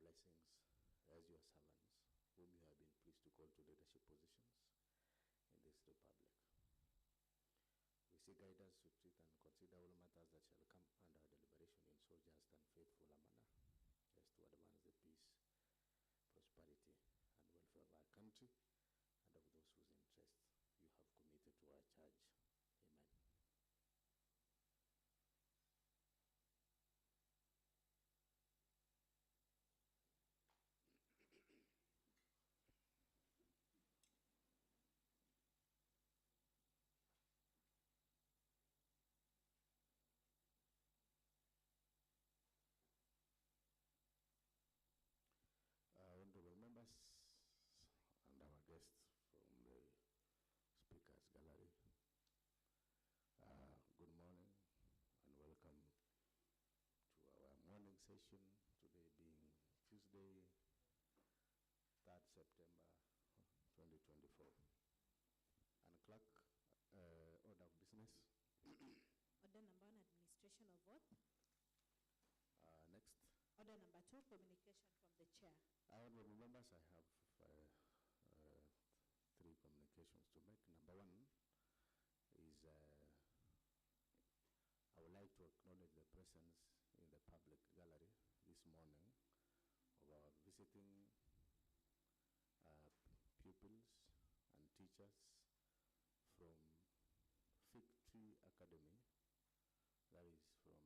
blessings as your servants, whom you have been pleased to call to leadership positions in this republic. We seek guidance to treat and consider all matters that shall come under our deliberation in so just and faithful a manner as to advance the peace, prosperity, and welfare of our country and of those whose interests you have committed to our charge. Amen. Honorable members and our guests from the Speakers Gallery, good morning and welcome to our morning session, today being Tuesday, 3rd September 2024. And clerk, order of business. Order number 1, administration of oath. Next. Order number 2, communication from the chair. Honorable members, I have 3 communications to make. Number 1 is I would like to acknowledge the presence in the public gallery this morning of our visiting pupils and teachers from Fig Tree Academy, that is from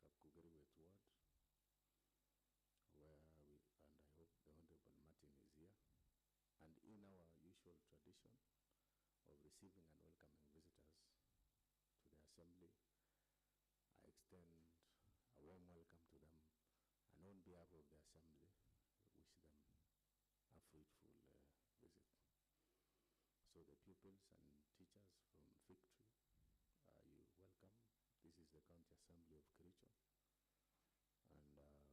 Kapkugeriwet Ward, where and I hope the Honorable Martin is here. And in our usual tradition of receiving and welcoming visitors to the assembly, I extend a warm welcome to them, and on behalf of the assembly, wish them a fruitful visit. So the pupils and teachers from Fig Tree, you welcome. This is the County Assembly of Kericho, and we are live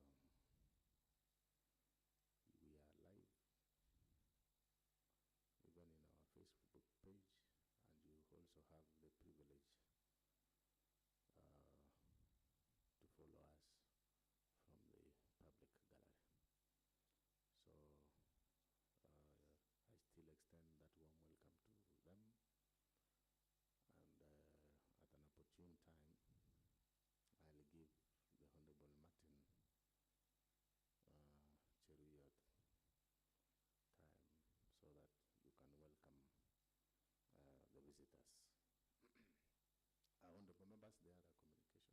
even in our Facebook page, and you also have the privilege to follow us from the public gallery. So I still extend that warm welcome to them, and at an opportune time, I'll give the Honorable Martin Cheruyot time so that you can welcome the visitors. Honorable members, the other communication that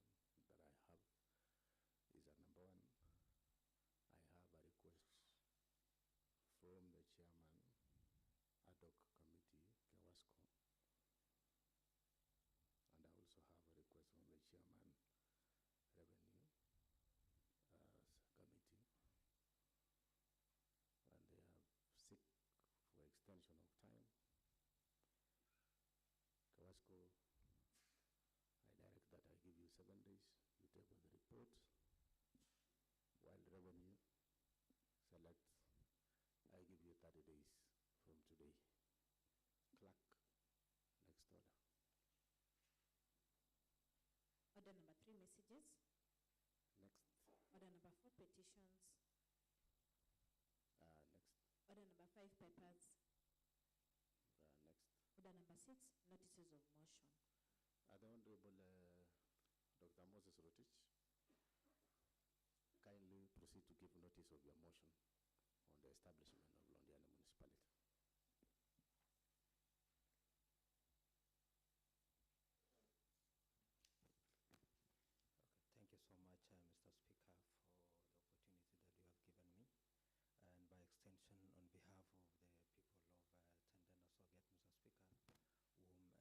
I have is that number 1, I have a request from the chairman, ad hoc committee, Kewasco, and I also have a request from the chairman, revenue committee, and they have seek for extension of time. Kewasco, I direct that I give you 7 days, you table the report, while revenue select, I give you 30 days from today. Clerk, next order. Order number 3, messages. Next. Order number 4, petitions. Next. Order number 5, papers. Next. Order number 6, notices of motion. The Honorable Dr. Moses Rotich, kindly proceed to give notice of your motion on the establishment of Londiani Municipality. Okay, thank you so much, Mr. Speaker, for the opportunity that you have given me. And by extension, on behalf of the people of Tendana Soget,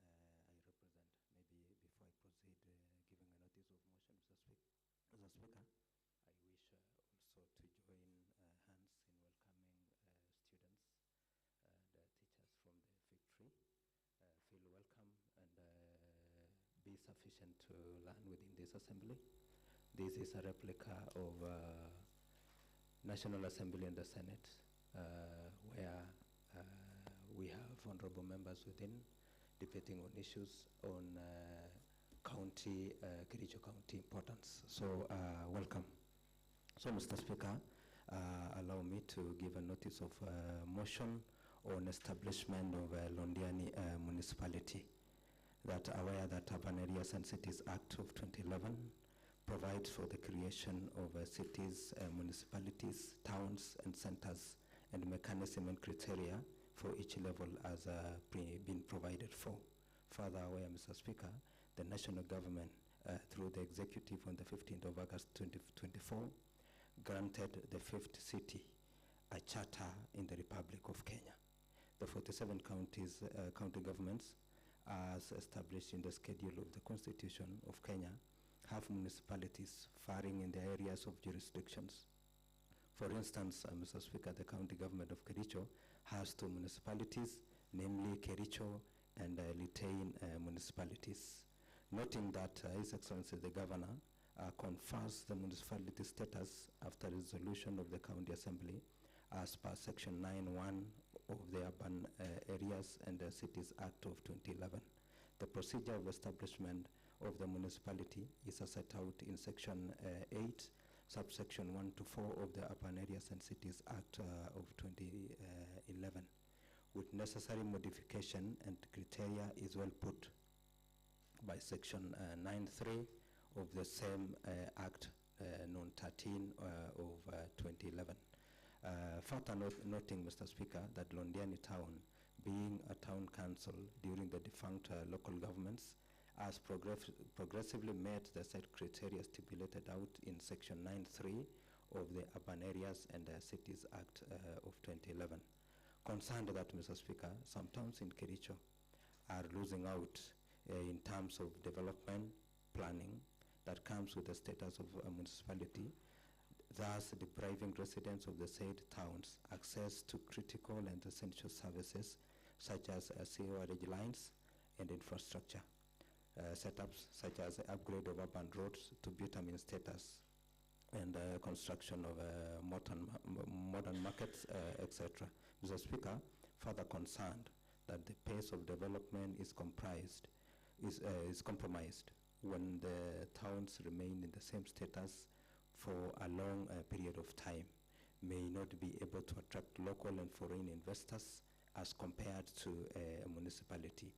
Mr. Speaker, whom I represent, maybe before I proceed giving a notice of motion, Mr. Speaker, I wish also to join hands in welcoming students and teachers from the Fig Tree. Feel welcome and be sufficient to learn within this assembly. This is a replica of National Assembly and the Senate, where we have honorable members within debating on issues on Kericho County importance. So welcome. So Mr. Speaker, allow me to give a notice of motion on establishment of Londiani municipality. That aware that Urban Areas and Cities Act of 2011 provides for the creation of cities, municipalities, towns, and centers, and mechanism and criteria for each level as been provided for. Further aware, Mr. Speaker, the national government, through the executive on the 15th of August 2024, granted the 5th city a charter in the Republic of Kenya. The 47 counties, county governments, as established in the schedule of the Constitution of Kenya, have municipalities varying in their areas of jurisdictions. For instance, Mr. Speaker, the county government of Kericho has 2 municipalities, namely Kericho and Litein municipalities. Noting that His Excellency the Governor confers the municipality status after resolution of the County Assembly as per Section 9(1) of the Urban Areas and Cities Act of 2011. The procedure of establishment of the municipality is set out in Section 8, subsection 1 to 4 of the Urban Areas and Cities Act of 2011. With necessary modification and criteria is well put by Section 9(3) of the same Act known 13 of 2011. Further noting, Mr. Speaker, that Londiani Town, being a town council during the defunct local governments, has progressively met the set criteria stipulated out in Section 9(3) of the Urban Areas and Cities Act of 2011. Concerned that, Mr. Speaker, some towns in Kericho are losing out in terms of development planning that comes with the status of a municipality, thus depriving residents of the said towns access to critical and essential services such as sewerage lines and infrastructure. Setups such as upgrade of urban roads to bitumen status and construction of modern markets, etc. Mr. Speaker, further concerned that the pace of development is compromised when the towns remain in the same status for a long period of time, may not be able to attract local and foreign investors as compared to a municipality.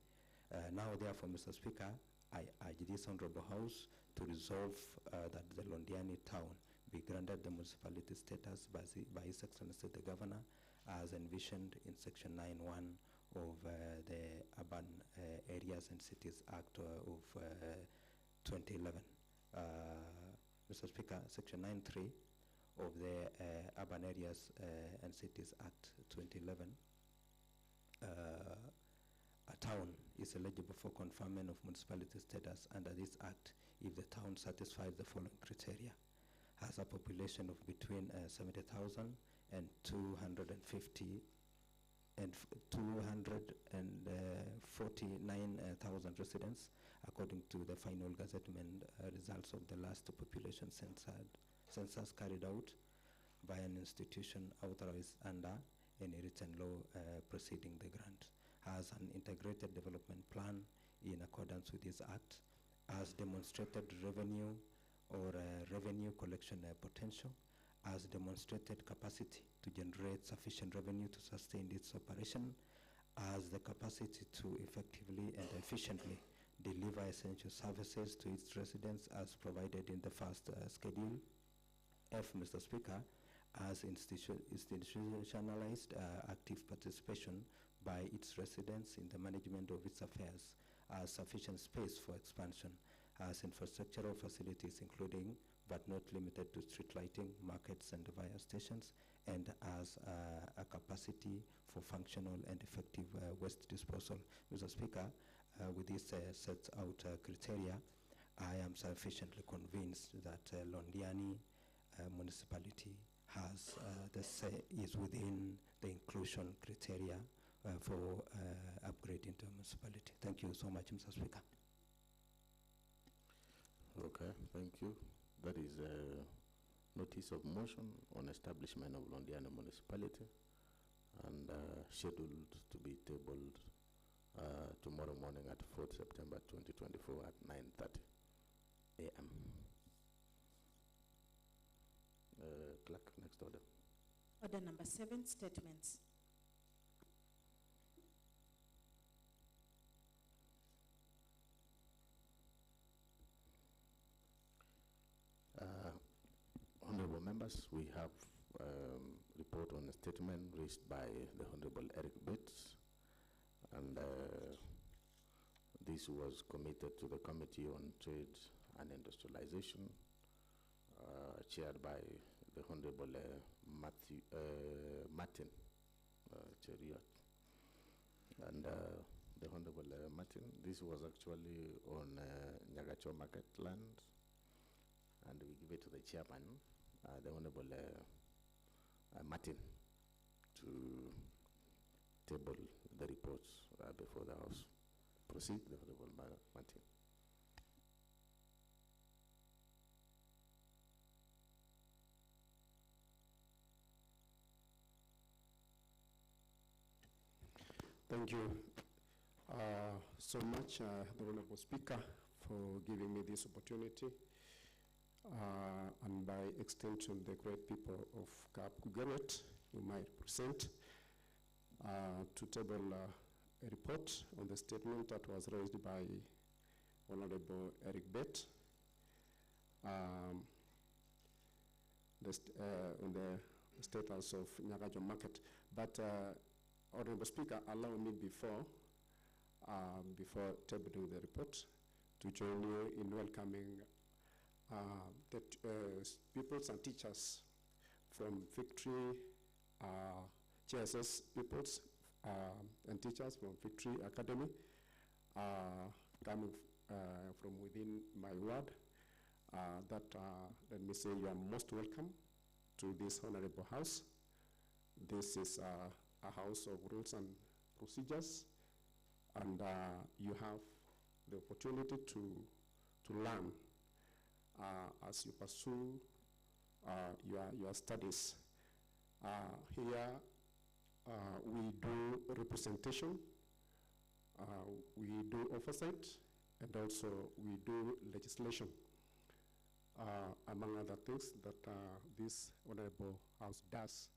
Now, therefore, Mr. Speaker, I urge this Honorable House to resolve that the Londiani Town be granted the municipality status by His Excellency the Governor as envisioned in Section 9(1) of the Urban Areas and Cities Act of 2011. Mr. Speaker, Section 9(3) of the Urban Areas and Cities Act 2011, a town is eligible for conferment of municipality status under this act if the town satisfies the following criteria: has a population of between 70,000 and 250 and 249,000 residents, according to the final gazettement results of the last population census carried out by an institution authorized under any written law preceding the grant, has an integrated development plan in accordance with this act, has demonstrated revenue or revenue collection potential, has demonstrated capacity to generate sufficient revenue to sustain its operation, has the capacity to effectively and efficiently deliver essential services to its residents as provided in the first schedule. F, Mr. Speaker, has institutionalized active participation by its residents in the management of its affairs, has sufficient space for expansion, has infrastructural facilities including but not limited to street lighting, markets and fire stations, and has a capacity for functional and effective waste disposal. Mr. Speaker, with this set out criteria, I am sufficiently convinced that Londiani municipality has is within the inclusion criteria for upgrading to a municipality. Thank you so much, Mr. Speaker. Okay, thank you. That is a notice of motion on establishment of Londiani municipality and scheduled to be tabled tomorrow morning at 4th September 2024 at 9:30 a.m. Clerk, next order. Order number 7, statements. Honorable members, we have report on a statement raised by the Honorable Eric Bates, and this was committed to the Committee on Trade and Industrialization, chaired by the Honorable Martin Cheriot. And the Honorable Martin, this was actually on Nyagacho Market land, and we give it to the chairman, the Honorable Martin, to table the reports before the House. Proceed, the Honorable Martin. Thank you so much, the Honorable Speaker, for giving me this opportunity, and by extension, the great people of Kapkugaret, who might present, to table a report on the statement that was raised by Honorable Eric Bett on the status of Nyagacho Market. But Honorable Speaker, allow me before tabling the report to join you in welcoming the pupils and teachers from Victory, GSS pupils and teachers from Victory Academy, coming from within my ward. Let me say you are most welcome to this honorable house. This is a house of rules and procedures, and you have the opportunity to learn as you pursue your studies. Here we do representation, we do oversight, and also we do legislation, among other things that this honorable house does.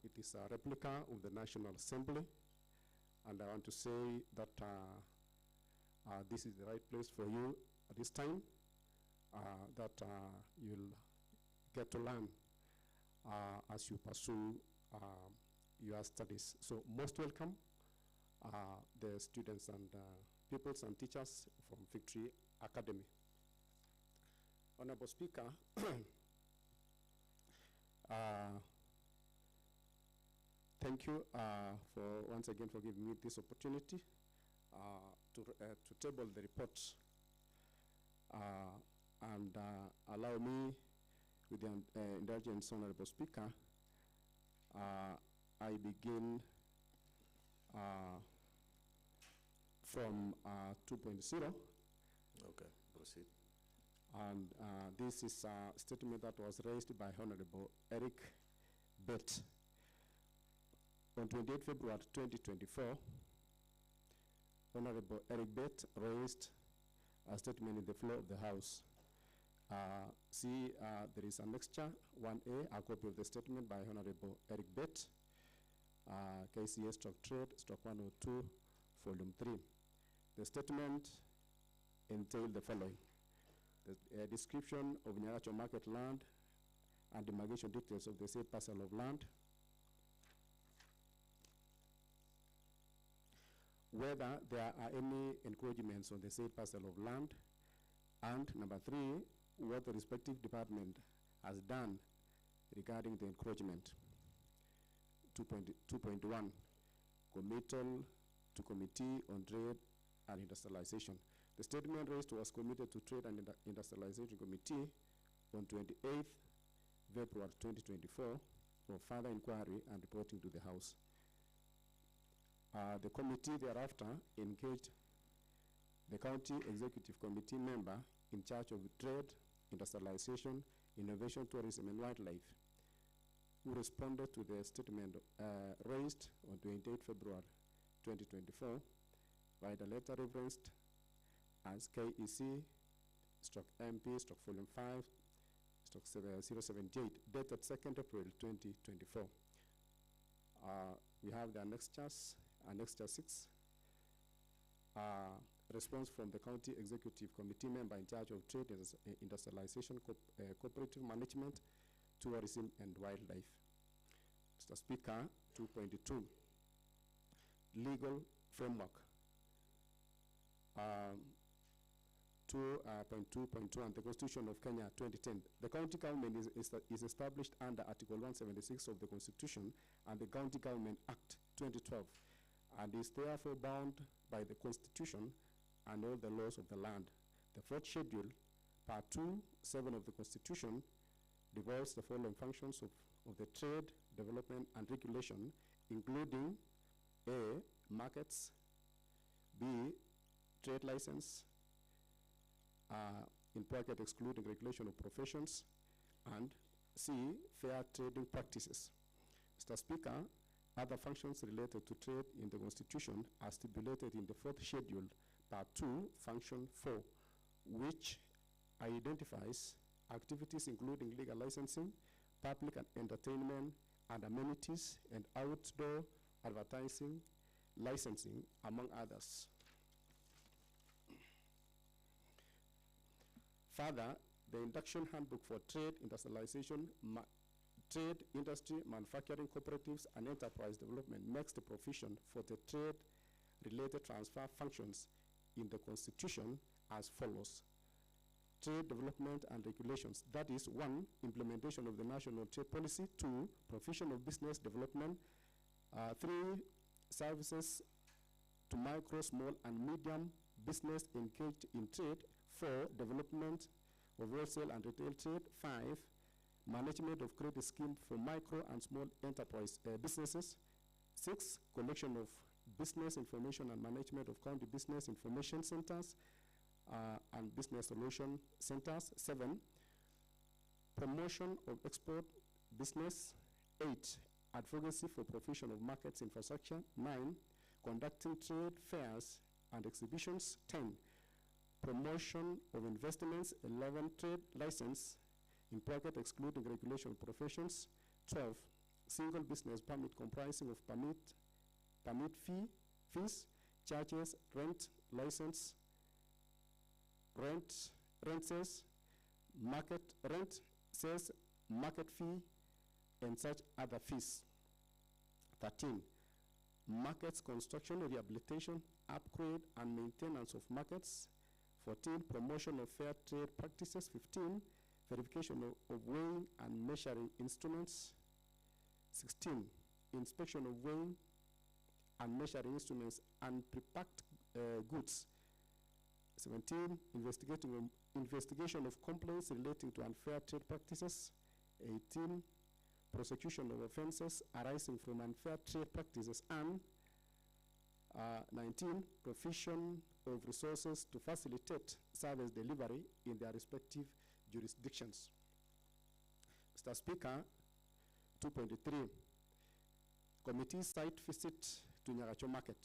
It is a replica of the National Assembly, and I want to say that this is the right place for you at this time, that you'll get to learn as you pursue your studies. So most welcome, the students and pupils and teachers from Victory Academy. Honorable Speaker, thank you for once again for giving me this opportunity to table the report, and allow me, with the indulgence, Honorable Speaker, I begin from 2.0. Okay, proceed. And this is a statement that was raised by Honorable Eric Bett. On 28 February 2024, Honorable Eric Bett raised a statement in the floor of the House. See, there is annexure 1A, a copy of the statement by Honorable Eric Bett, KCA/Trade/102, Volume 3. The statement entailed the following: the description of Nyagacho Market land and the demarcation details of the said parcel of land, whether there are any encroachments on the said parcel of land, and number 3, what the respective department has done regarding the encroachment. 2.1, committal to Committee on Trade and Industrialization. The statement raised was committed to Trade and Industrialization Committee on 28th February 2024 for further inquiry and reporting to the House. The committee thereafter engaged the County Executive Committee member in charge of Trade, Industrialization, Innovation, Tourism and Wildlife, who responded to the statement raised on 28 February 2024 by the letter referenced as KEC/MP/Volume 078, dated 2nd April 2024. We have the Annexures 6. Response from the County Executive Committee member in charge of Trade, Industrialization, Cooperative Management, Tourism and Wildlife. Mr. Speaker, 2.2, legal framework. 2.2.2 and the Constitution of Kenya 2010. The county government is established under Article 176 of the Constitution and the County Government Act 2012 and is therefore bound by the Constitution and all the laws of the land. The fourth schedule, Part 2, 7 of the Constitution, devolves the following functions of the trade, development, and regulation, including A, markets, B, trade license, in bracket excluding regulation of professions, and C, fair trading practices. Mr. Speaker, other functions related to trade in the Constitution are stipulated in the fourth schedule, Part 2, Function 4, which identifies activities including legal licensing, public and entertainment and amenities, and outdoor advertising, licensing, among others. Further, the Induction Handbook for Trade, Industrialization, Trade, Industry, Manufacturing, Cooperatives, and Enterprise Development makes the provision for the trade-related transfer functions in the Constitution as follows. Trade development and regulations, that is 1, implementation of the national trade policy, 2, provision of business development, 3, services to micro, small, and medium business engaged in trade, 4, development of wholesale and retail trade, 5, management of credit scheme for micro and small enterprise businesses, 6, collection of business information and management of county business information centers and business solution centers, 7, promotion of export business, 8, advocacy for provision of markets infrastructure, 9, conducting trade fairs and exhibitions, 10, promotion of investments, 11, trade license, in bracket excluding regulation of professions, 12, single business permit comprising of permit fees, charges, rent, license, rent sales, market rent, sales, market fee, and such other fees. 13, markets construction, rehabilitation, upgrade, and maintenance of markets. 14, promotion of fair trade practices. 15, verification of weighing and measuring instruments. 16, inspection of weighing and measuring instruments and prepacked goods. 17, investigation of complaints relating to unfair trade practices. 18, prosecution of offenses arising from unfair trade practices. And 19, provision of resources to facilitate service delivery in their respective jurisdictions. Mr. Speaker, 2.3, committee site visit to Nyagacho Market.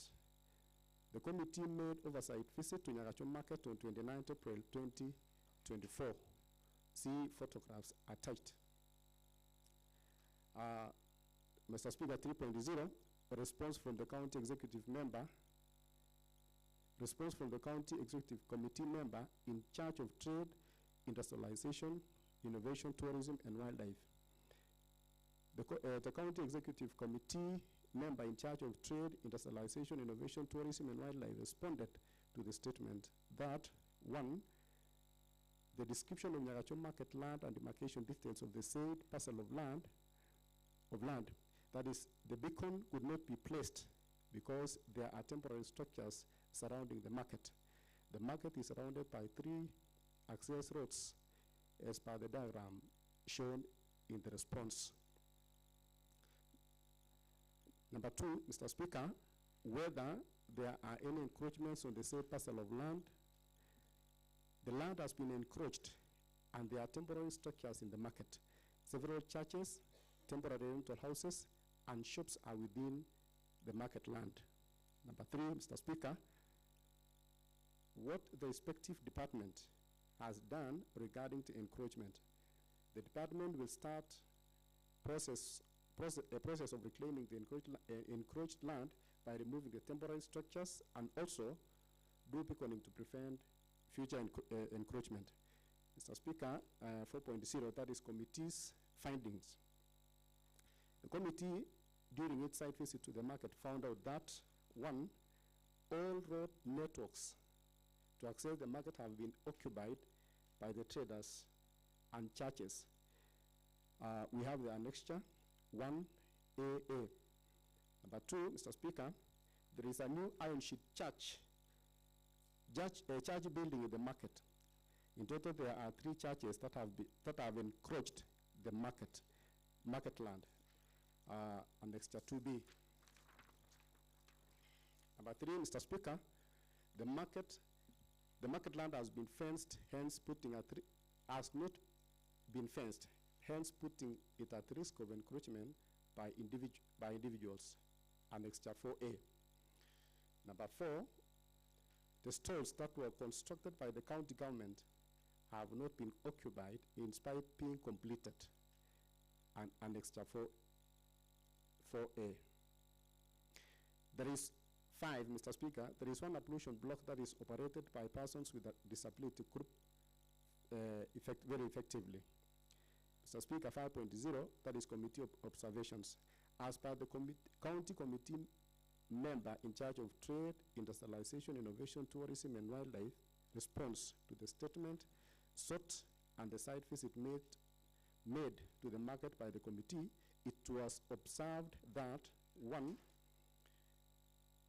The committee made oversight visit to Nyagacho Market on 29 April 2024. See photographs attached. Mr. Speaker, 3.0, response from the county executive member, response from the county executive committee member in charge of trade, industrialization, innovation, tourism, and wildlife. The county executive committee member in charge of trade, industrialization, innovation, tourism, and wildlife responded to the statement that 1, the description of Nyagacho Market land and demarcation distance of the said parcel of land, that is, the beacon would not be placed because there are temporary structures surrounding the market. The market is surrounded by 3 access roads as per the diagram shown in the response. Number 2, Mr. Speaker, whether there are any encroachments on the said parcel of land. The land has been encroached and there are temporary structures in the market. Several churches, temporary rental houses, and shops are within the market land. Number 3, Mr. Speaker, what the respective department has done regarding the encroachment. the department will start a process of reclaiming the encroached land by removing the temporary structures and also do beckoning to prevent future encroachment. Mr. Speaker, 4.0, that is committee's findings. The committee, during its site visit to the market, found out that, 1, all road networks to access the market have been occupied by the traders and churches. We have the annexure 1AA. Number 2, Mr. Speaker, there is a new iron sheet church building in the market. In total, there are 3 churches that have encroached the market land. Annexure 2B. Number 3, Mr. Speaker, the market land has been fenced, hence has not been fenced, hence putting it at risk of encroachment by individuals. Annexure 4A. Number 4, the stalls that were constructed by the county government have not been occupied in spite of being completed. And Annexure 4A. There is 5, Mr. Speaker, there is one ablution block that is operated by persons with a disability group very effectively. Mr. Speaker, 5.0, that is committee observations. As per the county committee member in charge of trade, industrialization, innovation, tourism, and wildlife response to the statement sought and the site visit made to the market by the committee, it was observed that, 1,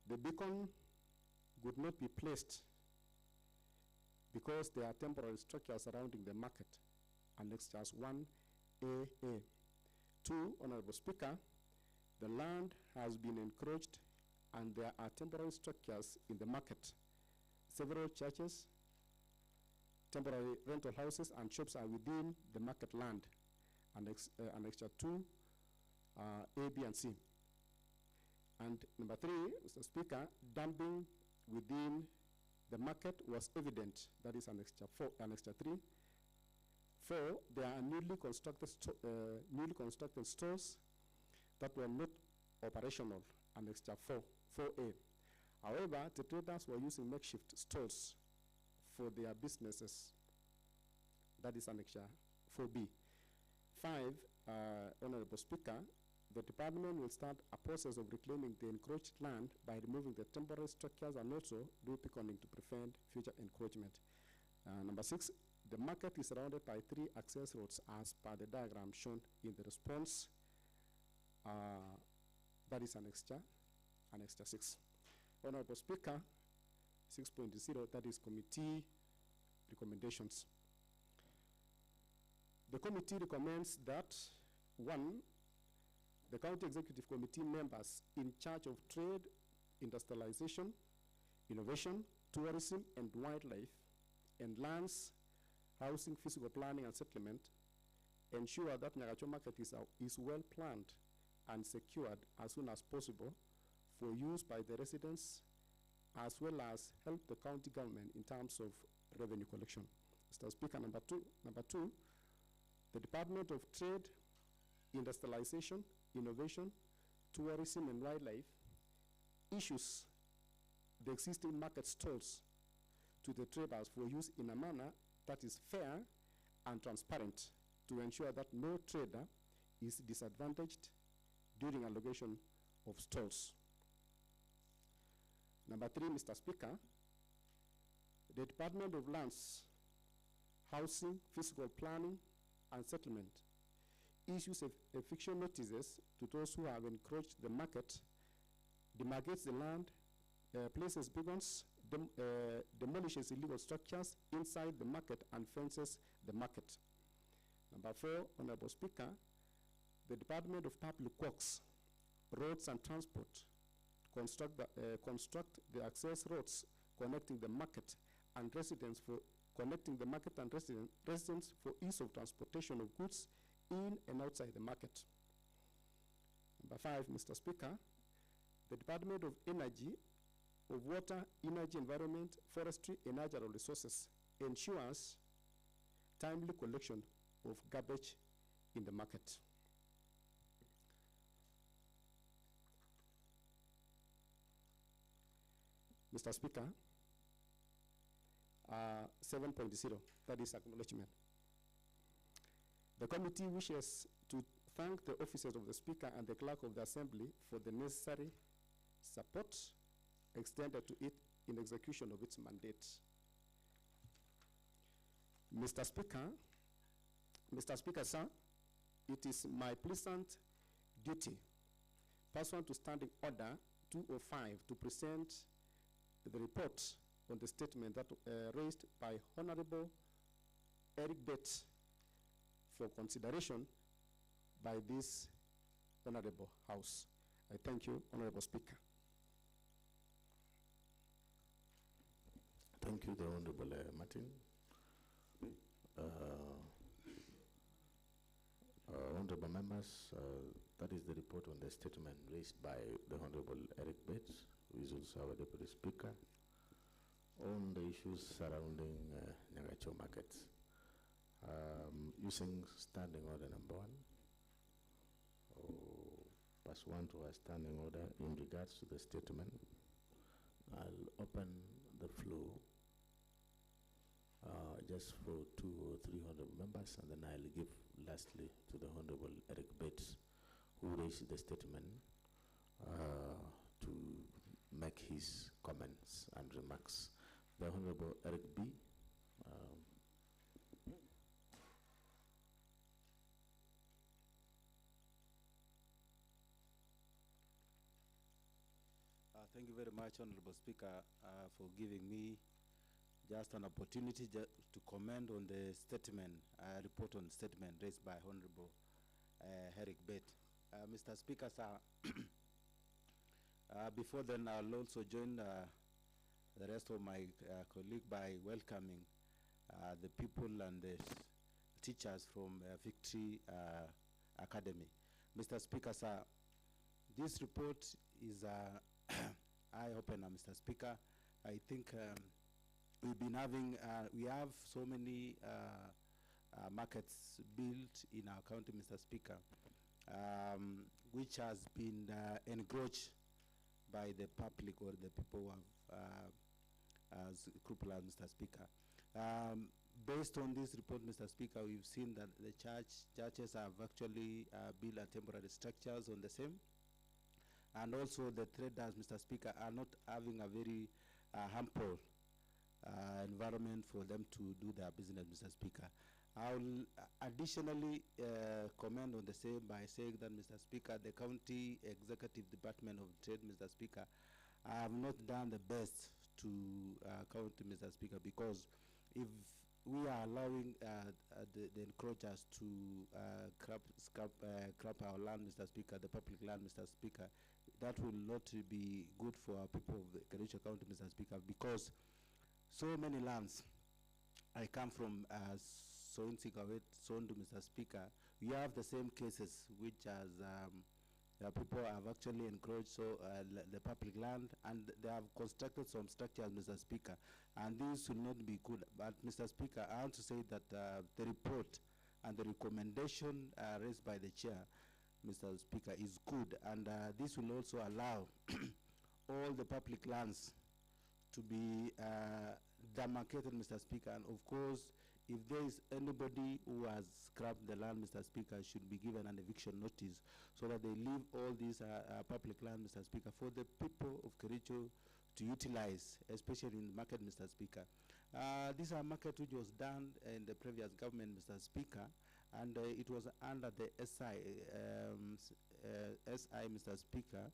the beacon would not be placed because there are temporary structures surrounding the market, annexures 1AA. 2, Honorable Speaker, the land has been encroached and there are temporary structures in the market. Several churches, temporary rental houses, and shops are within the market land, annexure 2, A, B, and C. And number 3, Mr. Speaker, dumping within the market was evident, that is annexure 3. 4, there are newly constructed stores that were not operational, annexure 4A. However, the traders were using makeshift stores for their businesses, that is annexure 4B. 5, Honorable Speaker, the department will start a process of reclaiming the encroached land by removing the temporary structures and also do beckoning to prevent future encroachment. Number 6, the market is surrounded by 3 access roads as per the diagram shown in the response. That is annexure 6. Honorable Speaker, 6.0, that is committee recommendations. The committee recommends that, 1, the County Executive Committee members in charge of trade, industrialization, innovation, tourism, and wildlife, and lands, housing, physical planning, and settlement, ensure that Nyagacho Market is well planned and secured as soon as possible for use by the residents, as well as help the county government in terms of revenue collection. Mr. Speaker, number two, the Department of Trade, Industrialization, Innovation, Tourism, and Wildlife issues the existing market stalls to the traders for use in a manner that is fair and transparent to ensure that no trader is disadvantaged during allocation of stalls. Number 3, Mr. Speaker, the Department of Lands, Housing, Physical Planning, and Settlement issues eviction notices to those who have encroached the market, demarcates the land, places beacons, demolishes illegal structures inside the market, and fences the market. Number 4, Honorable Speaker, the Department of Public Works, Roads and Transport construct the access roads connecting the market and residents for residents for ease of transportation of goods in and outside the market. Number 5, Mr. Speaker, the Department of Energy, of Water, Energy, Environment, Forestry, and Natural Resources ensures timely collection of garbage in the market. Mr. Speaker, 7.0, that is acknowledgement. The committee wishes to thank the officers of the Speaker and the Clerk of the Assembly for the necessary support extended to it in execution of its mandate. Mr. Speaker, sir, it is my pleasant duty, pursuant to Standing Order 205, to present the report on the statement that raised by Honorable Eric Bates for consideration by this Honorable House. I thank you, Honorable Speaker. Thank you, the Honorable Martin. Honorable members, that is the report on the statement raised by the Honorable Eric Bates, who is also our Deputy Speaker, on the issues surrounding Nyagacho markets. Using Standing Order number 1, pursuant to our Standing Order in regards to the statement, I'll open the floor just for 200 or 300 members, and then I'll give lastly to the Honorable Eric Bates, who raised the statement, to make his comments and remarks. The Honorable Eric B. Thank you very much, Honorable Speaker, for giving me just an opportunity to comment on the statement, report on statement raised by Honorable Eric Bates. Mr. Speaker, sir, before then, I'll also join the rest of my colleagues by welcoming the people and the teachers from Victory Academy. Mr. Speaker, sir, this report is eye-opener, Mr. Speaker. I think we've been having, we have so many markets built in our county, Mr. Speaker, which has been encouraged by the public or the people who have scrupulously, Mr. Speaker. Based on this report, Mr. Speaker, we've seen that the churches have actually built temporary structures on the same. And also the traders, Mr. Speaker, are not having a very harmful environment for them to do their business, Mr. Speaker. I will additionally comment on the same by saying that, Mr. Speaker, the County Executive Department of Trade, Mr. Speaker, have not done the best to county, Mr. Speaker, because if we are allowing the encroachers to crap our land, Mr. Speaker, the public land, Mr. Speaker, that will not be good for our people of the Kericho County, Mr. Speaker, because so many lands, I come from Sondu, Mr. Speaker, we have the same cases which as people have actually encroached the public land, and they have constructed some structures, Mr. Speaker, and this will not be good. But Mr. Speaker, I want to say that the report and the recommendation raised by the chair, Mr. Speaker, is good, and this will also allow all the public lands to be demarcated, Mr. Speaker, and of course, if there is anybody who has scrapped the land, Mr. Speaker, should be given an eviction notice so that they leave all these public land, Mr. Speaker, for the people of Kericho to utilize, especially in the market, Mr. Speaker. This is a market which was done in the previous government, Mr. Speaker, and it was under the SI, Mr. Speaker,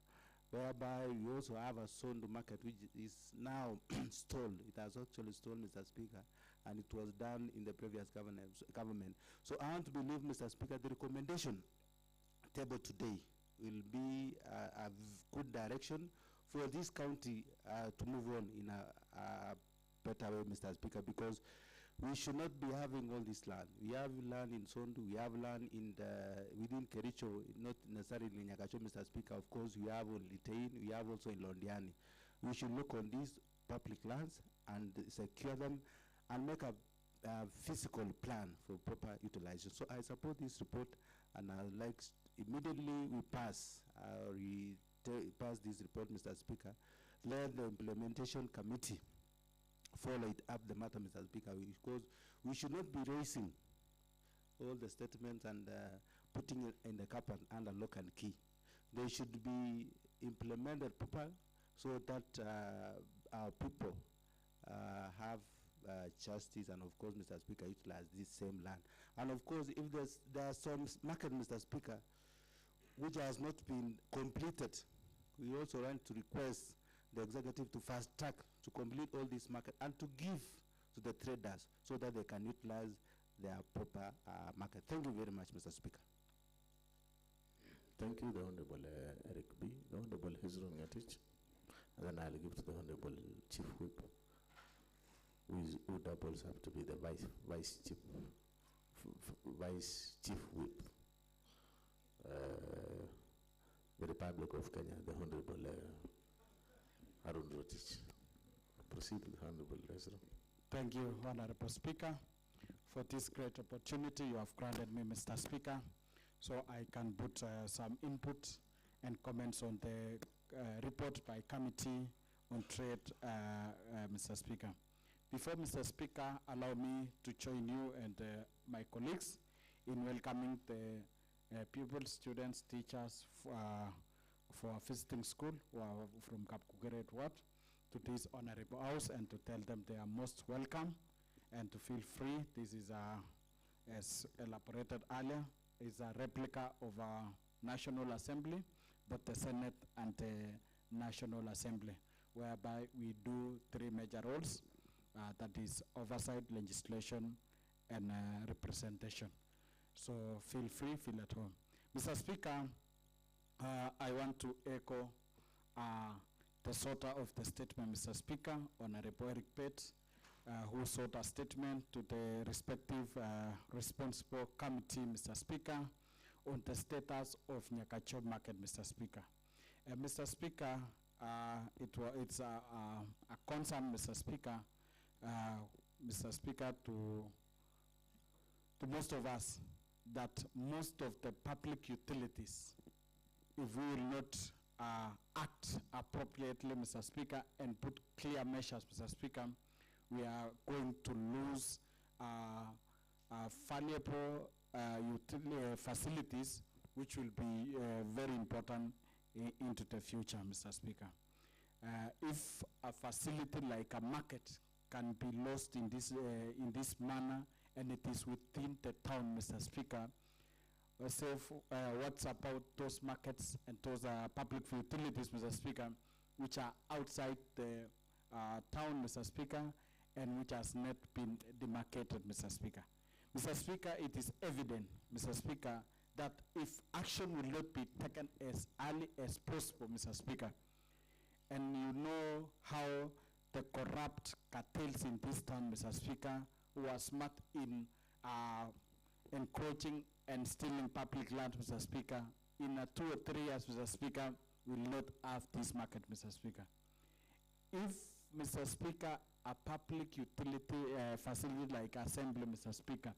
whereby we also have a Sondu market which is now stalled. It has actually stalled, Mr. Speaker, and it was done in the previous government. So I want to believe, Mr. Speaker, the recommendation tabled today will be a good direction for this county to move on in a better way, Mr. Speaker, because we should not be having all this land. We have land in Sondu, we have land in within Kericho, not necessarily in Nyagacho, Mr. Speaker. Of course, we have on Litein, we have also in Londiani. We should look on these public lands and secure them and make a physical plan for proper utilization. So I support this report, and I would like immediately we pass this report, Mr. Speaker, let the implementation committee follow it up the matter, Mr. Speaker, because we should not be racing all the statements and putting it in the cup and under lock and key. They should be implemented properly so that our people have justice, and of course, Mr. Speaker, utilize this same land. And of course, if there are some market, Mr. Speaker, which has not been completed, we also want to request the executive to fast track to complete all this market and to give to the traders so that they can utilize their proper market. Thank you very much, Mr. Speaker. Thank you, the Honorable Eric B. The Honorable Hezron Ngatich. And then I'll give to the Honorable Chief Whip, who doubles up to be the Vice Chief Whip. The Republic of Kenya, the Honorable Arun Rotich. Proceed with the Honorable Hezron. Thank you, Honorable Speaker, for this great opportunity you have granted me, Mr. Speaker, so I can put some input and comments on the report by Committee on Trade, Mr. Speaker. Before, Mr. Speaker, allow me to join you and my colleagues in welcoming the pupils, students, teachers for visiting school who are from Kapkugeret Ward to this honorable house, and to tell them they are most welcome and to feel free. This is, as elaborated earlier, is a replica of our National Assembly, both the Senate and the National Assembly, whereby we do three major roles, that is oversight, legislation, and representation. So feel free, feel at home. Mr. Speaker, I want to echo the sorter of the statement, Mr. Speaker, Honorable Eric Pett, who sought a statement to the respective responsible committee, Mr. Speaker, on the status of Nyakacho market, Mr. Speaker. Mr. Speaker, it's a concern, Mr. Speaker, to most of us, that most of the public utilities, if we will not act appropriately, Mr. Speaker, and put clear measures, Mr. Speaker, we are going to lose valuable facilities which will be very important into the future, Mr. Speaker. If a facility like a market can be lost in this manner, and it is within the town, Mr. Speaker, what's about those markets and those public utilities, Mr. Speaker, which are outside the town, Mr. Speaker, and which has not been demarcated, Mr. Speaker. Mr. Speaker, it is evident, Mr. Speaker, that if action will not be taken as early as possible, Mr. Speaker, and you know how the corrupt cartels in this town, Mr. Speaker, who are smart in encroaching and stealing public land, Mr. Speaker, in 2 or 3 years, Mr. Speaker, will not have this market, Mr. Speaker. If, Mr. Speaker, a public utility facility like Assembly, Mr. Speaker,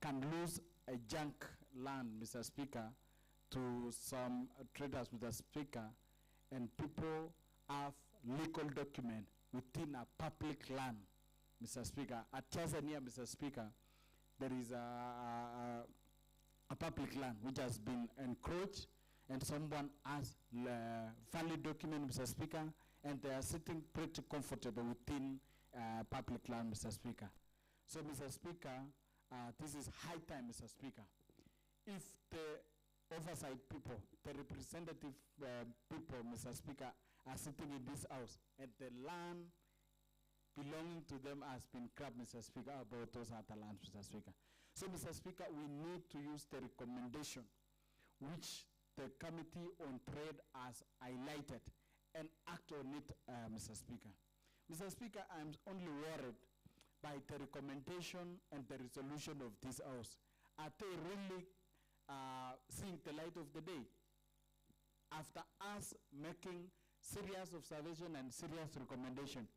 can lose a junk land, Mr. Speaker, to some traders, Mr. Speaker, and people have legal document within a public land, Mr. Speaker. At Tanzania, Mr. Speaker, there is a public land which has been encroached, and someone has valid document, Mr. Speaker, and they are sitting pretty comfortable within public land, Mr. Speaker. So, Mr. Speaker, this is high time, Mr. Speaker. If the oversight people, the representative people, Mr. Speaker, are sitting in this house, and the land belonging to them has been grabbed, Mr. Speaker, about those other lands, Mr. Speaker. So, Mr. Speaker, we need to use the recommendation which the Committee on Trade has highlighted and act on it, Mr. Speaker. Mr. Speaker, I'm only worried by the recommendation and the resolution of this House. Are they really seeing the light of the day? After us making serious observation and serious recommendation,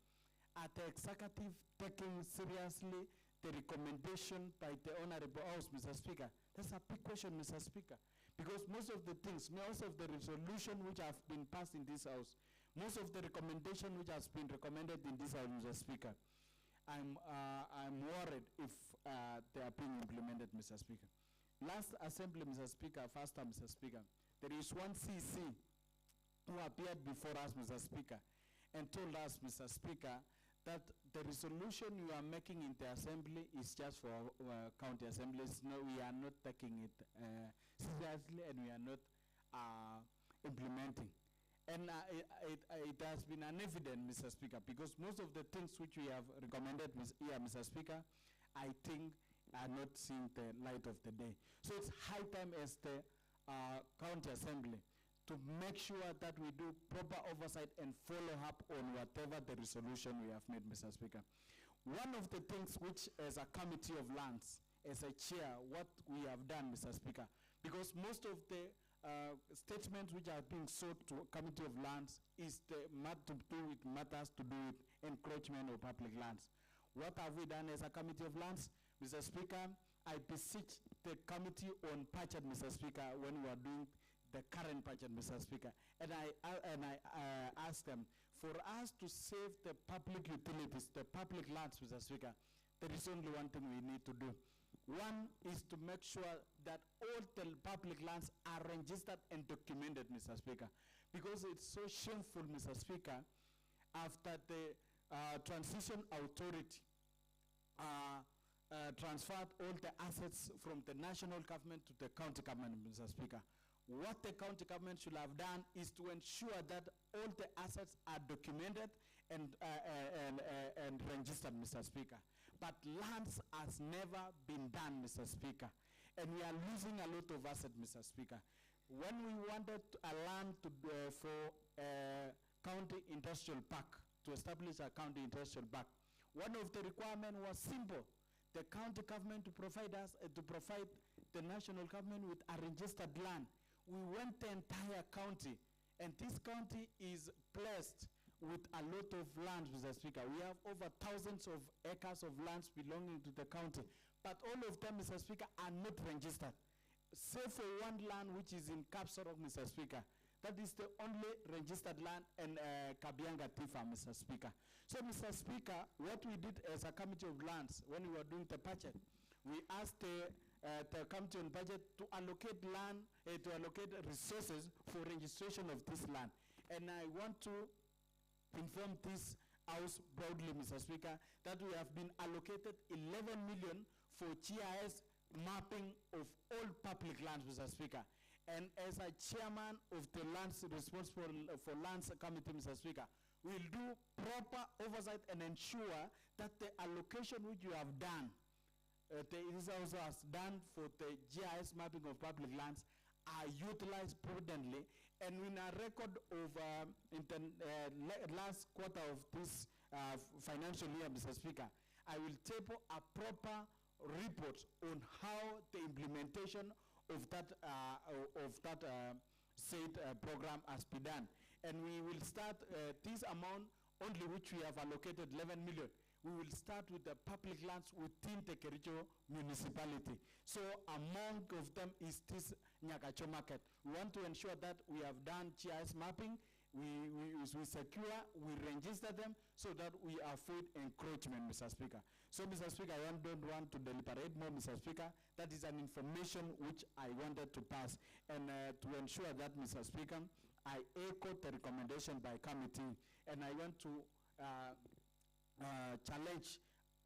are the executive taking seriously the recommendation by the Honorable House, Mr. Speaker? That's a big question, Mr. Speaker. Because most of the things, most of the resolution which have been passed in this House, most of the recommendation which has been recommended in this House, Mr. Speaker, I'm worried if they are being implemented, Mr. Speaker. Last assembly, Mr. Speaker, first time, Mr. Speaker, there is one CC who appeared before us, Mr. Speaker, and told us, Mr. Speaker, that the resolution you are making in the assembly is just for county assemblies. No, we are not taking it seriously, and we are not implementing. And it has been an evidence, Mr. Speaker, because most of the things which we have recommended here, Mr. Speaker, I think are not seeing the light of the day. So it's high time as the county assembly to make sure that we do proper oversight and follow up on whatever the resolution we have made, Mr. Speaker. One of the things which, as a committee of lands, as a chair, what we have done, Mr. Speaker, because most of the statements which are being sought to Committee of Lands is to do with matters to do with encroachment of public lands. What have we done as a Committee of Lands? Mr. Speaker, I beseech the Committee on Budget, Mr. Speaker, when we are doing the current budget, Mr. Speaker, and I ask them, for us to save the public utilities, the public lands, Mr. Speaker, there is only one thing we need to do. One is to make sure that all the public lands are registered and documented, Mr. Speaker, because it's so shameful, Mr. Speaker, after the transition authority transferred all the assets from the national government to the county government, Mr. Speaker. What the county government should have done is to ensure that all the assets are documented and registered, Mr. Speaker. But lands has never been done, Mr. Speaker. And we are losing a lot of assets, Mr. Speaker. When we wanted a land to, for a county industrial park, to establish a county industrial park, one of the requirements was simple. The county government to provide us, to provide the national government with a registered land. We went the entire county, and this county is blessed with a lot of land, Mr. Speaker. We have over thousands of acres of lands belonging to the county, but all of them, Mr. Speaker, are not registered. Save for one land which is in Kapsorok, Mr. Speaker. That is the only registered land in Kabianga Tifa, Mr. Speaker. So, Mr. Speaker, what we did as a Committee of Lands when we were doing the budget, we asked the Committee on Budget to allocate land, to allocate resources for registration of this land. And I want to inform this House broadly, Mr. Speaker, that we have been allocated 11 million for GIS mapping of all public lands, Mr. Speaker. And as a chairman of the lands responsible for lands committee, Mr. Speaker, we'll do proper oversight and ensure that the allocation which you have done, this also has done for the GIS mapping of public lands, are utilized prudently. And in a record of in the last quarter of this financial year, Mr. Speaker, I will table a proper report on how the implementation of that said program has been done. And we will start this amount only which we have allocated 11 million. We will start with the public lands within the Kericho municipality. So among of them is this Nyakacho market. We want to ensure that we have done GIS mapping, we secure, we register them so that we avoid encroachment, Mr. Speaker. So, Mr. Speaker, I don't want to deliberate more, Mr. Speaker. That is an information which I wanted to pass. And to ensure that, Mr. Speaker, I echo the recommendation by committee, and I want to challenge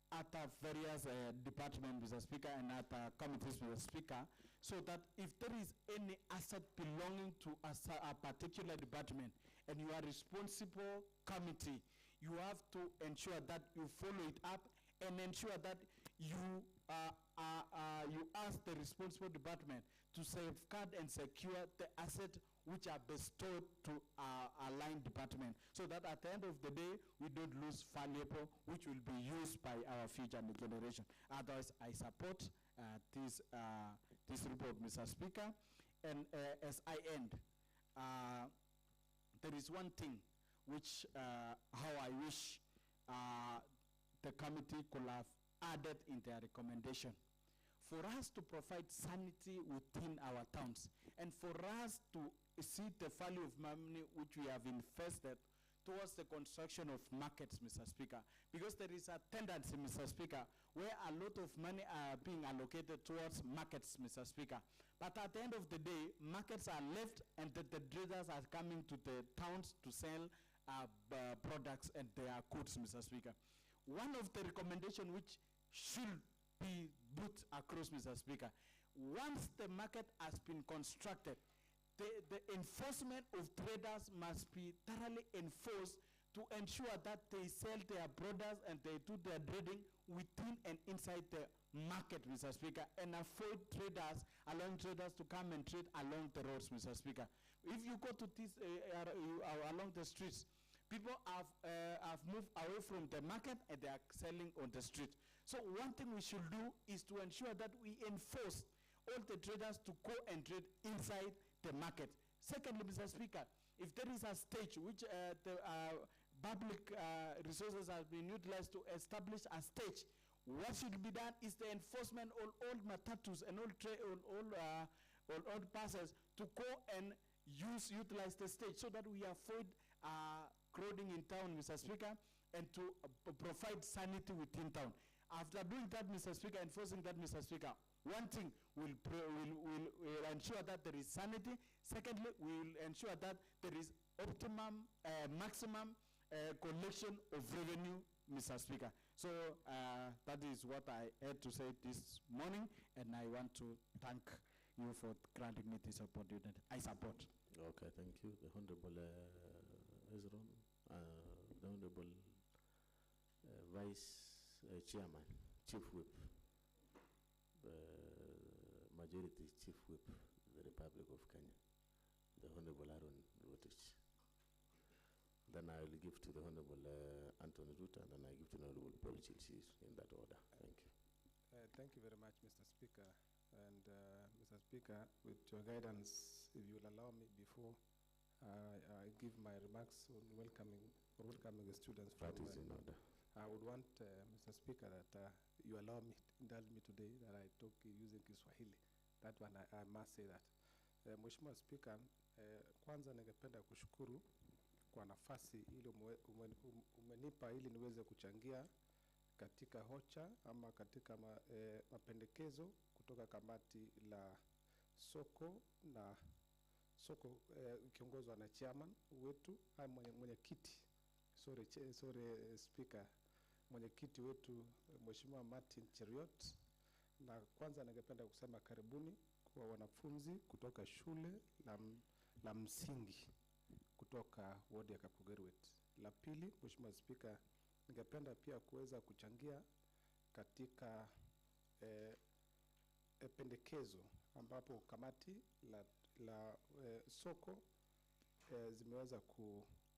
other various departments, Mr. Speaker, and other committees, Mr. Speaker, so that if there is any asset belonging to a particular department and you are responsible committee, you have to ensure that you follow it up and ensure that you ask the responsible department to safeguard and secure the asset which are bestowed to our line department, so that at the end of the day, we don't lose valuable which will be used by our future generation. Otherwise, I support this report, Mr. Speaker. And as I end, there is one thing which, how I wish the committee could have added in their recommendation. For us to provide sanity within our towns, and for us to see the value of money which we have invested towards the construction of markets, Mr. Speaker, because there is a tendency, Mr. Speaker, where a lot of money are being allocated towards markets, Mr. Speaker. But at the end of the day, markets are left and the traders are coming to the towns to sell products and their goods, Mr. Speaker. One of the recommendations which should be put across, Mr. Speaker, once the market has been constructed, the enforcement of traders must be thoroughly enforced to ensure that they sell their products and they do their trading within and inside the market, Mr. Speaker, and avoid traders, allowing traders to come and trade along the roads, Mr. Speaker. If you go to this along the streets, people have moved away from the market and they are selling on the street. So one thing we should do is to ensure that we enforce all the traders to go and trade inside the market. Secondly, Mr. Speaker, if there is a stage which the public resources have been utilized to establish a stage, what should be done is the enforcement on all matatus and all buses to go and utilize the stage so that we avoid crowding in town, Mr. Speaker, and to provide sanity within town. After doing that, Mr. Speaker, enforcing that, Mr. Speaker, one thing will ensure that there is sanity. Secondly, we will ensure that there is optimum, maximum collection of revenue, Mr. Speaker. So that is what I had to say this morning, and I want to thank you for granting me this opportunity. I support. Okay, thank you. The Honorable Ezron, the Honorable Vice Chairman, Chief Whip, Majority Chief Whip, the Republic of Kenya, the Honorable Aaron Rotich. Then I will give to the Honorable Anthony Ruta, and then I give to the Honorable Paul Chilsis in that order. Thank you. Thank you very much, Mr. Speaker. And Mr. Speaker, with your guidance, if you will allow me before I give my remarks on welcoming the students. That is in order. I would want, Mr. Speaker, that you allow me, indulge me today that I talk using Kiswahili. That one, I must say that. Mheshimiwa Speaker, kwanza ningependa kushukuru kwa nafasi ili umenipa ili niweze kuchangia katika hoja ama katika mapendekezo kutoka kamati la soko na soko kiongozwa na chairman wetu mwenyekiti Speaker, mwenyekiti wetu Mheshimiwa Martin Cheriot. Na kwanza ningependa kusema karibuni kwa wanafunzi kutoka shule la msingi kutoka ward ya Kapkogerwet. La pili, Mheshimiwa Speaker, ningependa pia kuweza kuchangia katika pendekezo ambapo kamati la soko zimeweza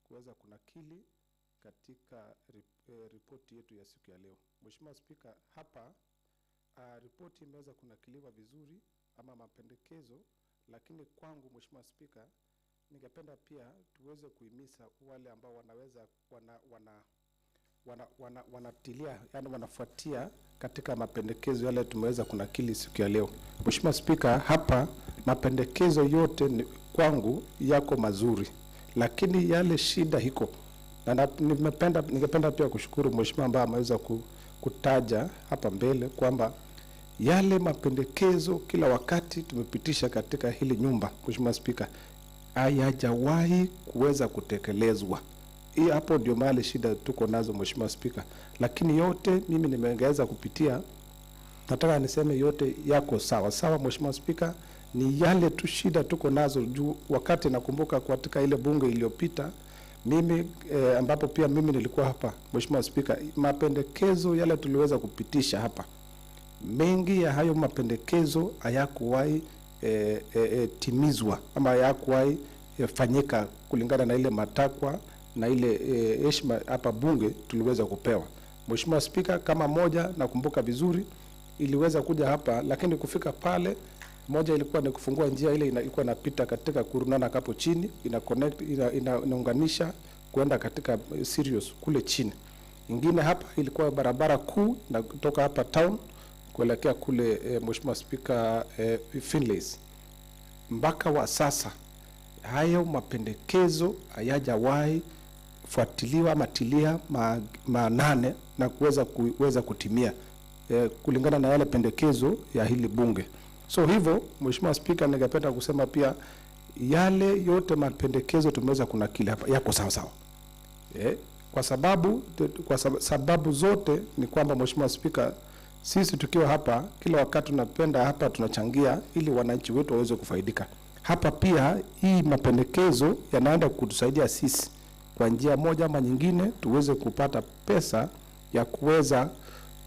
kuweza kunakili katika ripoti yetu ya siku ya leo. Mheshimiwa Speaker, hapa ripoti imeweza kunakiliwa vizuri ama mapendekezo, lakini kwangu Mheshimiwa Speaker, ningependa pia tuweze kuhimiza wale ambao wanaweza wanatilia, yani wanafuatia katika mapendekezo yale tumeweza kunakili siku ya leo. Mheshimiwa Speaker, hapa mapendekezo yote kwangu yako mazuri, lakini yale shida hiko. Na ningependa pia kushukuru Mheshimiwa ambaye ameweza kutaja hapa mbele kwamba yale mapendekezo kila wakati tumepitisha katika hili nyumba, Mheshimiwa Speaker, hayajawahi kuweza kutekelezwa. Hii hapo ndio mahali shida tuko nazo, Mheshimiwa Speaker. Lakini yote mimi nimeongeza kupitia, nataka niseme yote yako sawa sawa, Mheshimiwa Speaker. Ni yale tu shida tuko nazo juu. Wakati nakumbuka katika ile bunge iliyopita, mimi ambapo pia mimi nilikuwa hapa, Mheshimiwa Speaker, mapendekezo yale tuliweza kupitisha hapa, mengi ya hayo mapendekezo hayakuwahi timizwa ama hayakuwahi fanyika kulingana na ile matakwa na ile heshima hapa bunge tuliweza kupewa. Mheshimiwa Speaker, kama moja nakumbuka vizuri iliweza kuja hapa, lakini kufika pale moja ilikuwa ni kufungua njia ile ilikuwa inapita katika Kurunana hapo chini, inaunganisha kwenda katika Sirius kule chini. Ingine hapa ilikuwa barabara kuu na kutoka hapa town kuelekea kule Mheshimiwa Spika Finlays. Mpaka wa sasa hayo mapendekezo hayajawahi fuatiliwa ama tilia maanane na kuweza kutimia kulingana na yale pendekezo ya hili bunge. So hivyo Mheshimiwa Spika, ningependa kusema pia yale yote mapendekezo tumeweza kunakili hapa yako sawa sawa. Kwa sababu zote ni kwamba Mheshimiwa Spika, sisi tukiwa hapa kila wakati tunapenda hapa tunachangia ili wananchi wetu waweze kufaidika. Hapa pia hii mapendekezo yanaenda kutusaidia sisi kwa njia moja ama nyingine tuweze kupata pesa ya kuweza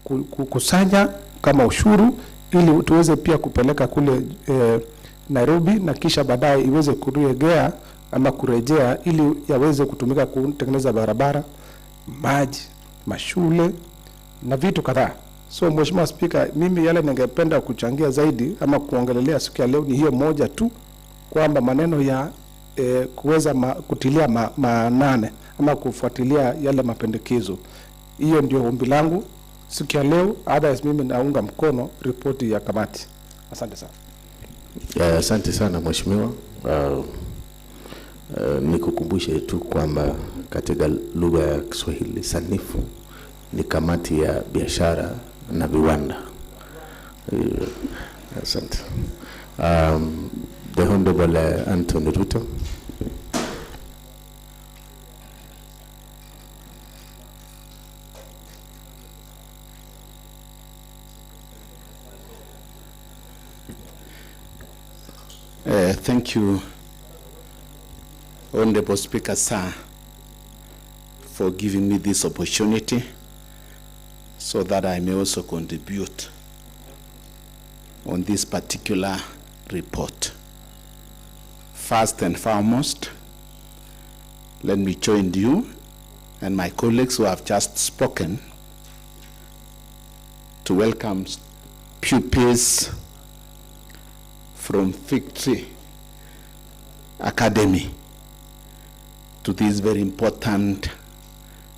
kukusanya kama ushuru ili tuweze pia kupeleka kule Nairobi na kisha baadaye iweze kurejea ama kurejea ili yaweze kutumika kutengeneza barabara, maji, mashule na vitu kadhaa. So Mheshimiwa Spika, mimi yale ningependa kuchangia zaidi ama kuongelelea siku ya leo ni hiyo moja tu, kwamba maneno ya kuweza kutilia maanane ama kufuatilia yale mapendekezo. Hiyo ndio ombi langu siku ya leo. Otherwise mimi naunga mkono ripoti ya kamati. Asante sana. Asante sana Mheshimiwa. Nikukumbushe tu kwamba katika lugha ya Kiswahili sanifu ni kamati ya biashara na viwanda. Asante. The Honorable Anthony Ruto. Thank you, Honorable Speaker, sir, for giving me this opportunity so that I may also contribute on this particular report. First and foremost, let me join you and my colleagues who have just spoken to welcome pupils from Victory Academy to this very important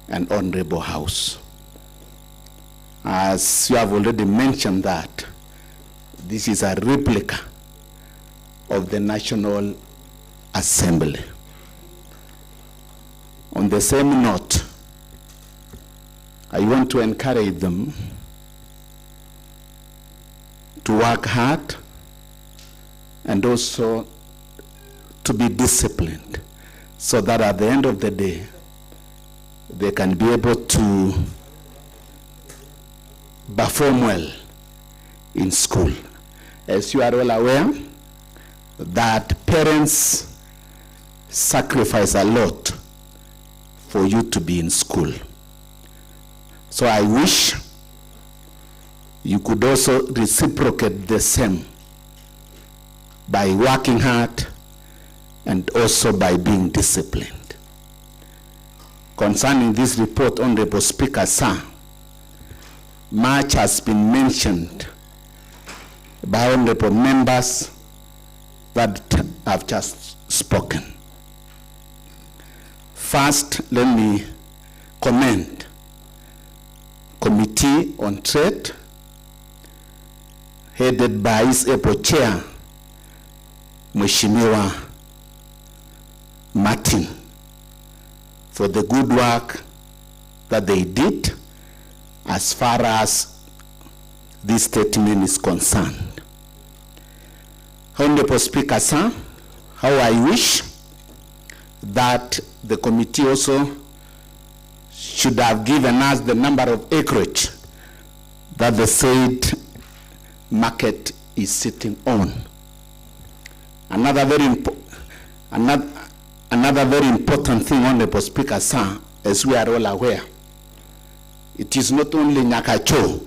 and honorable house. As you have already mentioned that this is a replica of the National Assembly. On the same note, I want to encourage them to work hard and also to be disciplined so that at the end of the day, they can be able to perform well in school. As you are all aware, that parents sacrifice a lot for you to be in school. So I wish you could also reciprocate the same by working hard and also by being disciplined. Concerning this report, Honorable Speaker, sir, much has been mentioned by honorable members that have just spoken. First, let me commend Committee on Trade, headed by its able chair, Mheshimiwa Martin, for the good work that they did as far as this statement is concerned. Honorable Speaker, sir, how I wish that the committee also should have given us the number of acreage that the said market is sitting on. Another very important thing, Honorable Speaker, sir, as we are all aware, it is not only Nyakacho.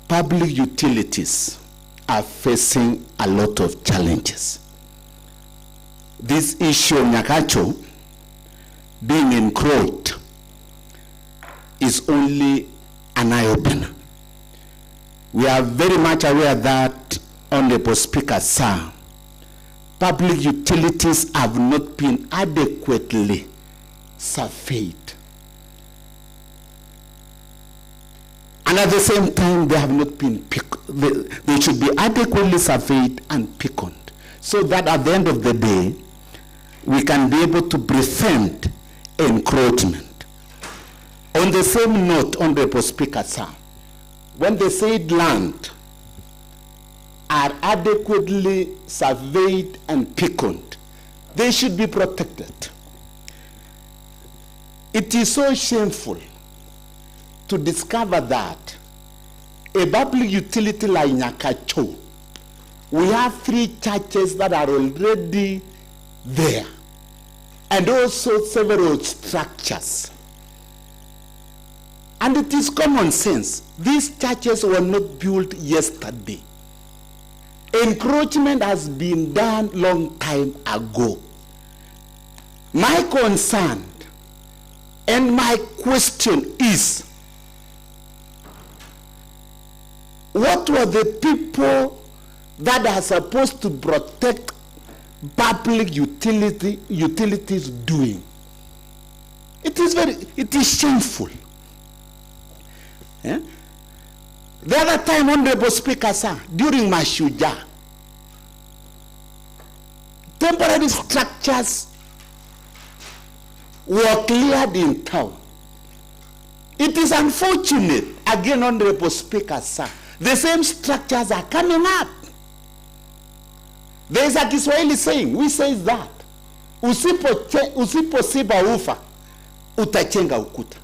Public utilities are facing a lot of challenges. This issue of Nyakacho being encroached is only an eye-opener. We are very much aware that, Honorable Speaker, sir, public utilities have not been adequately surveyed. And at the same time, they have not been they should be adequately surveyed and pickoned, so that at the end of the day, we can be able to prevent encroachment. On the same note, Honorable Speaker, sir, when the said land are adequately surveyed and pickoned, they should be protected. It is so shameful to discover that a public utility like Nyakacho, we have 3 churches that are already there, and also several structures. And it is common sense. These churches were not built yesterday. Encroachment has been done long time ago. My concern and my question is, what were the people that are supposed to protect public utilities doing? It is shameful. Yeah? The other time, Honorable Speaker, sir, during Mashuja, temporary structures were cleared in town. It is unfortunate, again, Honorable Speaker, sir, the same structures are coming up. There is a Kiswahili saying, we say that, usiposiba ufa, utachenga ukuta.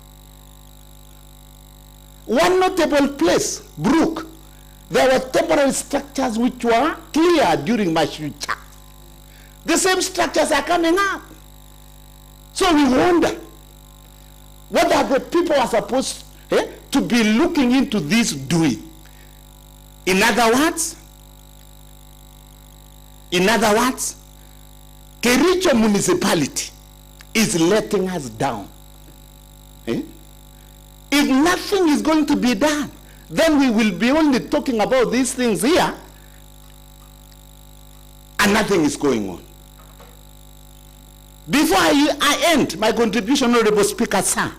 One notable place, Brook, there were temporary structures which were cleared during Mashucha. The same structures are coming up. So we wonder whether the people are supposed to be looking into this doing. In other words, Kericho municipality is letting us down. If nothing is going to be done, then we will be only talking about these things here, and nothing is going on. Before I end my contribution, Honorable Speaker, sir,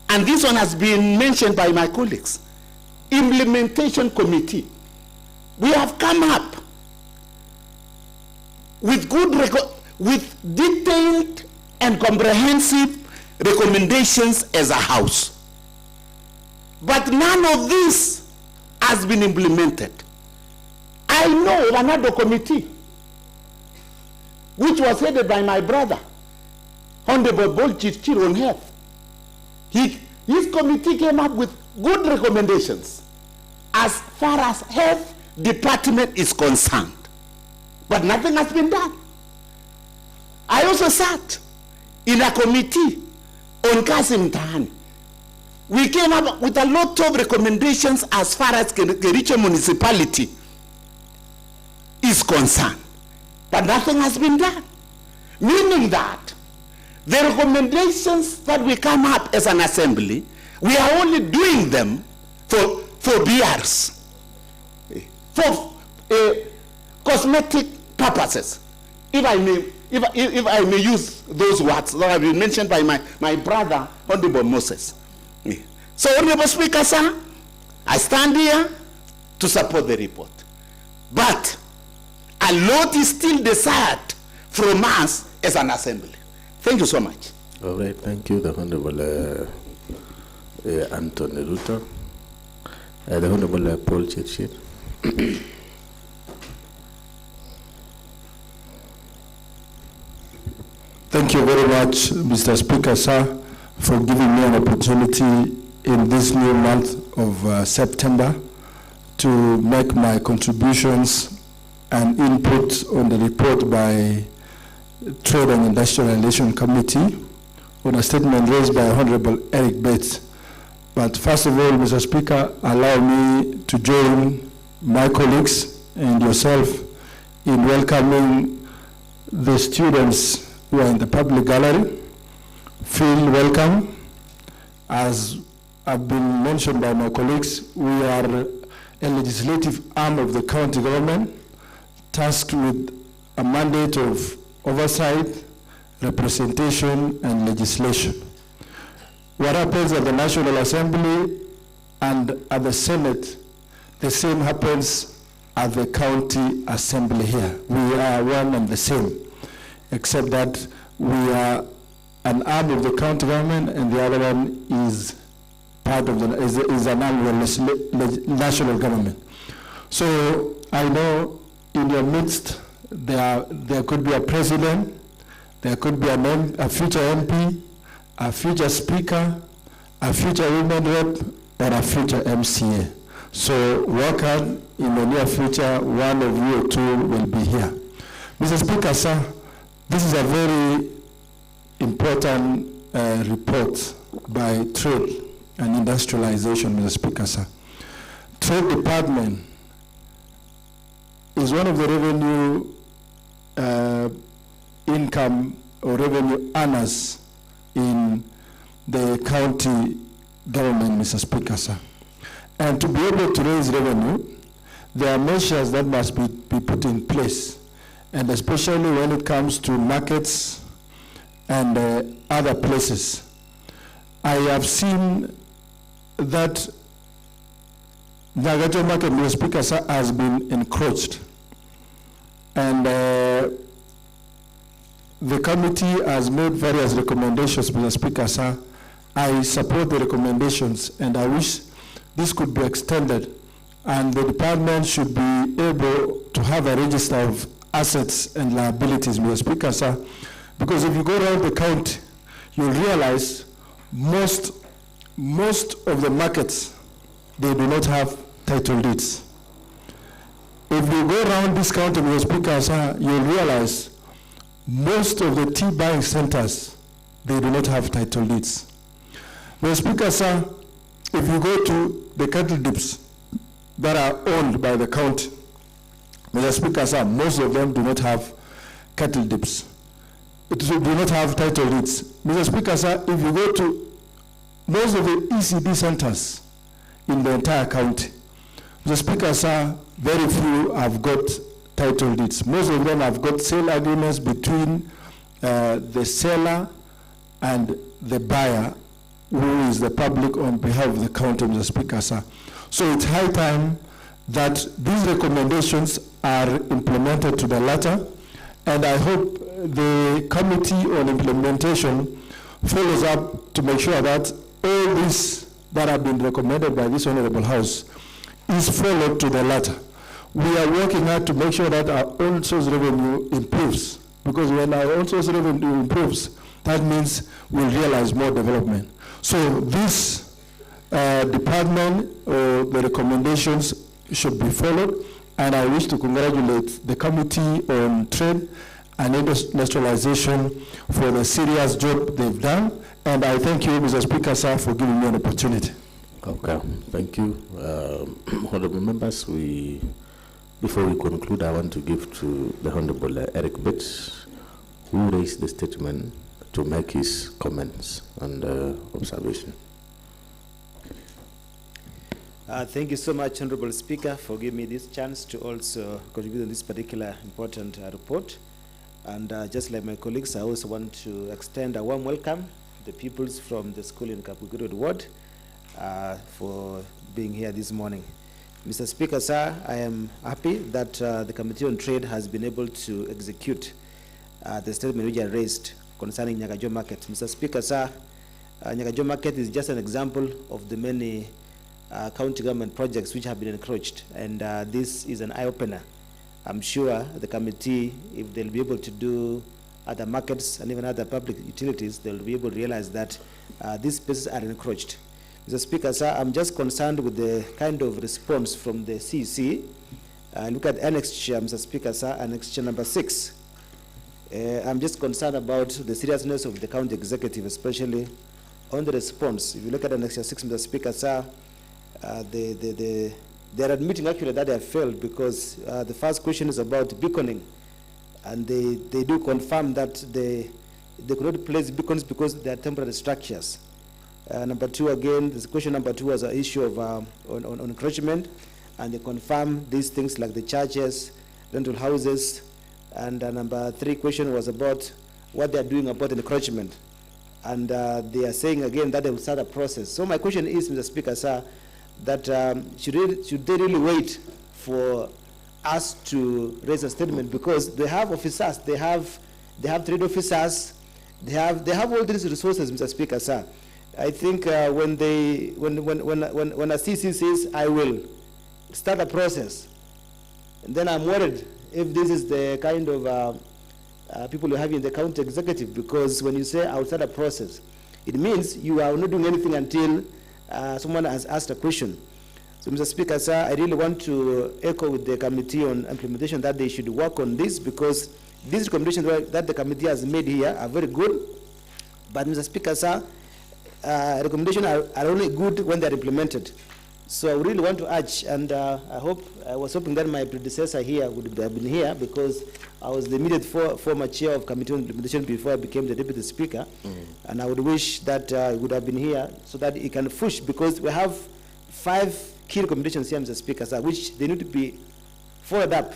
and this one has been mentioned by my colleagues, Implementation Committee. We have come up with with detailed and comprehensive recommendations as a house. But none of this has been implemented. I know of another committee which was headed by my brother, Honorable Bolchir on health. His committee came up with good recommendations as far as health department is concerned. But nothing has been done. I also sat in a committee on Kasim Tahani. We came up with a lot of recommendations as far as Kericho municipality is concerned. But nothing has been done. Meaning that the recommendations that we come up as an assembly, we are only doing them for BRs, for cosmetic purposes. If I may use those words that have been mentioned by my brother, Honorable Moses. So, Honorable Speaker, sir, I stand here to support the report. But a lot is still desired from us as an assembly. Thank you so much. All right, thank you, the Honorable Anthony Ruto. The Honorable Paul Chirchir. Thank you very much, Mr. Speaker, sir, for giving me an opportunity in this new month of September to make my contributions and input on the report by Trade and Industrial Relations Committee on a statement raised by Honorable Eric Bates. But first of all, Mr. Speaker, allow me to join my colleagues and yourself in welcoming the students who are in the public gallery. Feel welcome. As have been mentioned by my colleagues, we are a legislative arm of the county government tasked with a mandate of oversight representation, and legislation. What happens at the National Assembly and at the Senate, the same happens at the County Assembly here. We are one and the same, except that we are an arm of the county government and the other one is part of the, is an arm of the national government. So I know in your midst there could be a president, there could be a future MP, a future speaker, a future women rep, or a future MCA. So work hard. In the near future, one of you or two will be here. Mr. Speaker, sir, this is a very important report by Trade and Industrialization, Mr. Speaker, sir. Trade Department is one of the revenue income or revenue earners in the county government, Mr. Speaker, sir. And to be able to raise revenue, there are measures that must be put in place, and especially when it comes to markets and other places. I have seen that Nyagajo market, Mr. Speaker, sir, has been encroached. And the committee has made various recommendations, Mr. Speaker, sir. I support the recommendations, and I wish this could be extended, and the department should be able to have a register of assets and liabilities, Mr. Speaker, sir, because if you go around the county, you'll realize most of the markets, they do not have title deeds. If you go around this county, Mr. Speaker, sir, you'll realize most of the tea buying centers, they do not have title deeds. Mr. Speaker, sir, if you go to the cattle dips that are owned by the county, Mr. Speaker, sir, most of them do not have cattle dips. It do not have title deeds. Mr. Speaker, sir, if you go to most of the ECD centers in the entire county, Mr. Speaker, sir, very few have got title deeds. Most of them have got sale agreements between the seller and the buyer, who is the public on behalf of the county, Mr. Speaker, sir. So it's high time that these recommendations are implemented to the latter, and I hope the Committee on Implementation follows up to make sure that all this that have been recommended by this Honorable House is followed to the latter. We are working hard to make sure that our own source revenue improves, because when our own source revenue improves, that means we'll realize more development. So this department, the recommendations should be followed, and I wish to congratulate the Committee on Trade and Industrialization for the serious job they've done, and I thank you, Mr. Speaker, sir, for giving me an opportunity. Okay, thank you. Honorable members, before we conclude, I want to give to the Honorable Eric Bates, who raised the statement, to make his comments and observation. Thank you so much, Honorable Speaker, for giving me this chance to also contribute to this particular important report. And just like my colleagues, I also want to extend a warm welcome to the pupils from the school in Kapuguru Ward for being here this morning. Mr. Speaker, sir, I am happy that the Committee on Trade has been able to execute the statement which I raised concerning Nyagajo Market. Mr. Speaker, sir, Nyagajo Market is just an example of the many county government projects which have been encroached, and this is an eye-opener. I'm sure the committee, if they'll be able to do other markets and even other public utilities, they'll be able to realize that these spaces are encroached. Mr. Speaker, sir, I'm just concerned with the kind of response from the CEC. Look at Annex Chair, Mr. Speaker, sir, Annex Chair number 6. I'm just concerned about the seriousness of the county executive, especially on the response. If you look at Annex Chair 6, Mr. Speaker, sir, they're admitting actually that they have failed, because the first question is about beaconing, and they do confirm that they could not place beacons because they are temporary structures. Number 2, again, this question number 2 was an issue of on encroachment, and they confirm these things like the churches, rental houses, and number 3 question was about what they are doing about encroachment. And they are saying again that they will start a process. So my question is, Mr. Speaker, sir, that should they really wait for us to raise a statement, because they have officers, they have trade officers, they have all these resources, Mr. Speaker, sir. I think when a CC says I will start a process, and then I'm worried if this is the kind of people you have in the county executive, because when you say I'll start a process, it means you are not doing anything until someone has asked a question. So, Mr. Speaker, sir, I really want to echo with the committee on implementation that they should work on this, because these recommendations that the committee has made here are very good. But, Mr. Speaker, sir, recommendations are only good when they're implemented. So I really want to urge, and I was hoping that my predecessor here would have been here, because I was the immediate former chair of Committee on Implementation before I became the Deputy Speaker. And I would wish that he would have been here so that he can push, because we have 5 key recommendations here, Mr. Speaker, sir, which they need to be followed up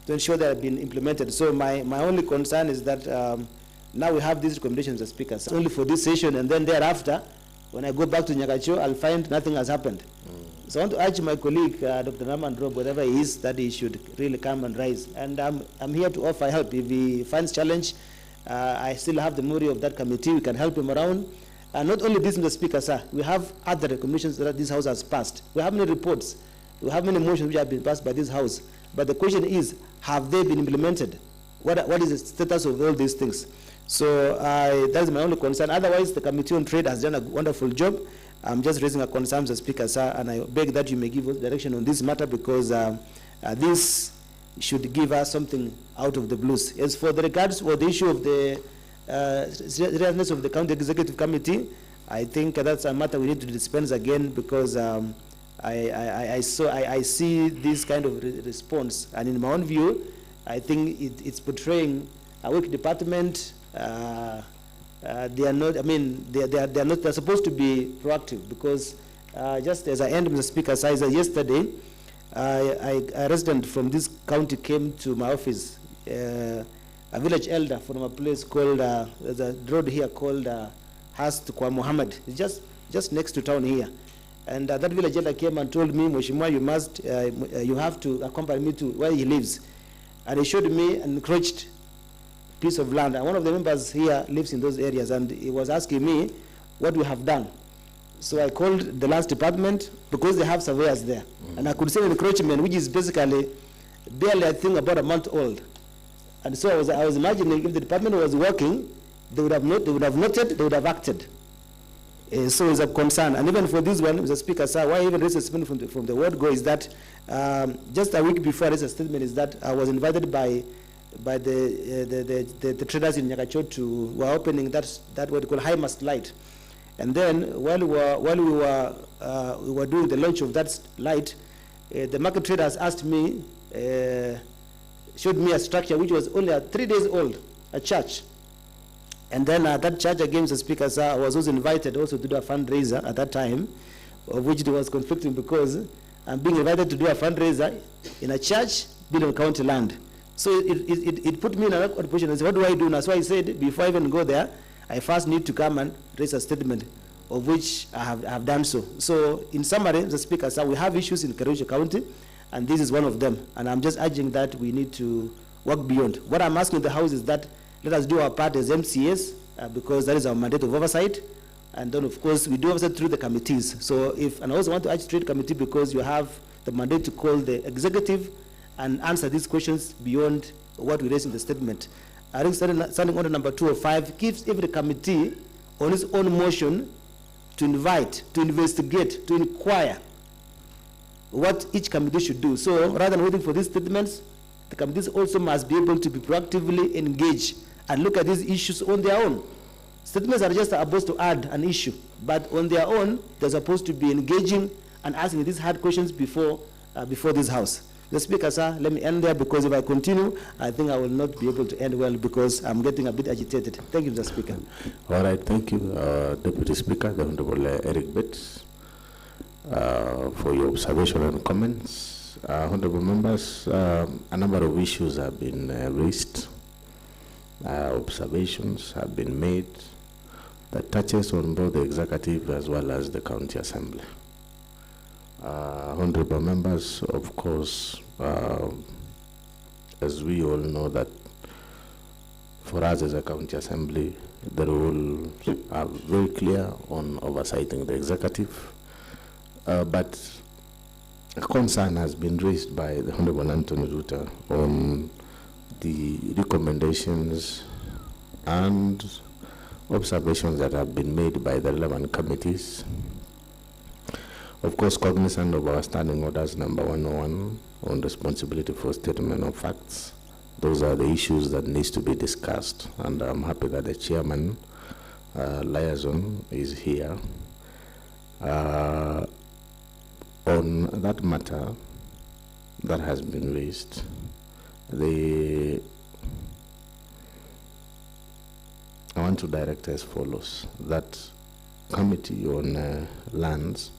to ensure they have been implemented. So my only concern is that now we have these recommendations, Mr. Speaker, sir, only for this session, and then thereafter, when I go back to Nyagacho, I'll find nothing has happened. So I want to urge my colleague, Dr. Raman Rob, whatever he is, that he should really come and rise. And I'm here to offer help. If he finds challenge, I still have the memory of that committee. We can help him around. And not only this, Mr. Speaker, sir, we have other recommendations that this House has passed. We have many reports. We have many motions which have been passed by this House. But the question is, have they been implemented? What is the status of all these things? So that is my only concern. Otherwise, the Committee on Trade has done a wonderful job. I'm just raising a concern, Mr. Speaker, sir, and I beg that you may give us direction on this matter, because this should give us something out of the blues. As for the regards for the issue of the seriousness of the County Executive Committee, I think that's a matter we need to dispense again, because I see this kind of response, and in my own view, I think it's portraying a weak department. They are not, I mean, they're supposed to be proactive, because just as I end, Mr. Speaker, yesterday, a resident from this county came to my office, a village elder from a place called, there's a road here called Hast Kwa Muhammad. It's just next to town here. And that village elder came and told me, Mheshimiwa, you have to accompany me to where he lives. And he showed me an encroached piece of land. And one of the members here lives in those areas, and he was asking me what we have done. So I called the lands department, because they have surveyors there. And I could see an encroachment, which is basically barely, I think, about a month old. And so I was imagining if the department was working, they would have noted, they would have acted. So it's a concern. And even for this one, Mr. Speaker, sir, why I even raised a statement from the word go is that just a week before I raised a statement is that I was invited by the traders in Nyagacho were opening that what we call high mast light. And then while we were doing the launch of that light, the market traders asked me, showed me a structure which was only 3 days old, a church. And then that church, again, Mr. Speaker, sir, I was also invited also to do a fundraiser at that time, of which it was conflicting, because I'm being invited to do a fundraiser in a church built on county land. So it put me in an awkward position. I said, what do I do now? So I said, before I even go there, I first need to come and raise a statement, of which I have done so. So in summary, Mr. Speaker, sir, we have issues in Kericho County, and this is one of them. And I'm just urging that we need to work beyond. What I'm asking the House is that let us do our part as MCAs, because that is our mandate of oversight. And then, of course, we do oversight through the committees. So and I also want to urge the Trade Committee, because you have the mandate to call the executive and answer these questions beyond what we raised in the statement. I think standing order number 205 gives every committee on its own motion to invite, to investigate, to inquire what each committee should do. So rather than waiting for these statements, the committees also must be able to be proactively engaged and look at these issues on their own. Statements are just supposed to add an issue, but on their own, they're supposed to be engaging and asking these hard questions before this House. The Speaker, sir, let me end there, because if I continue, I think I will not be able to end well, because I'm getting a bit agitated. Thank you, Mr. Speaker. All right, thank you, Deputy Speaker, the Honorable Eric Betts, for your observation and comments. Honorable members, a number of issues have been raised observations have been made that touches on both the executive as well as the county assembly. Honorable members, of course, as we all know that for us as a county assembly, the rules are very clear on oversighting the executive, but a concern has been raised by the Honorable Anthony Ruta on the recommendations and observations that have been made by the relevant committees. Of course, cognizant of our standing orders number 101 on responsibility for statement of facts, those are the issues that needs to be discussed, and I'm happy that the chairman liaison is here. On that matter that has been raised, I want to direct as follows: that committee on lands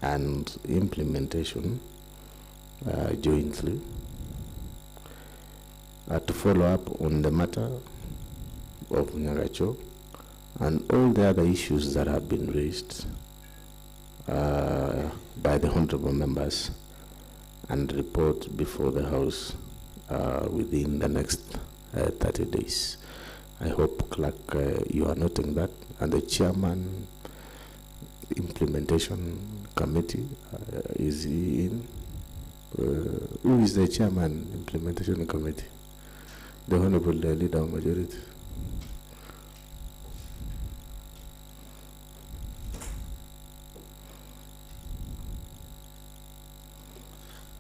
and implementation jointly to follow up on the matter of Nyagacho and all the other issues that have been raised by the honorable members, and report before the House within the next 30 days. I hope, Clerk, you are noting that, and the chairman implementation committee is in. Who is the chairman implementation committee? The honorable leader of majority.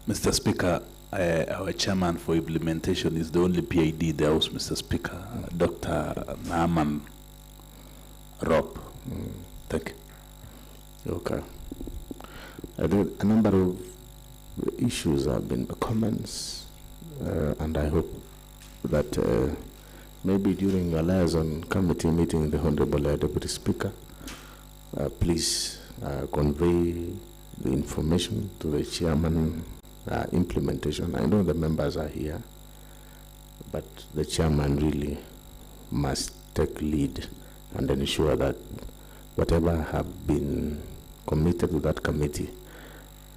Mr. Speaker, our chairman for implementation is the only PID in the House, Mr. Speaker, Dr. Naaman Rob. Thank you. Okay. A number of issues have been comments, and I hope that maybe during your liaison committee meeting, the Honorable Deputy Speaker, please convey the information to the chairman. Implementation. I know the members are here, but the chairman really must take lead and ensure that whatever have been committed to that committee,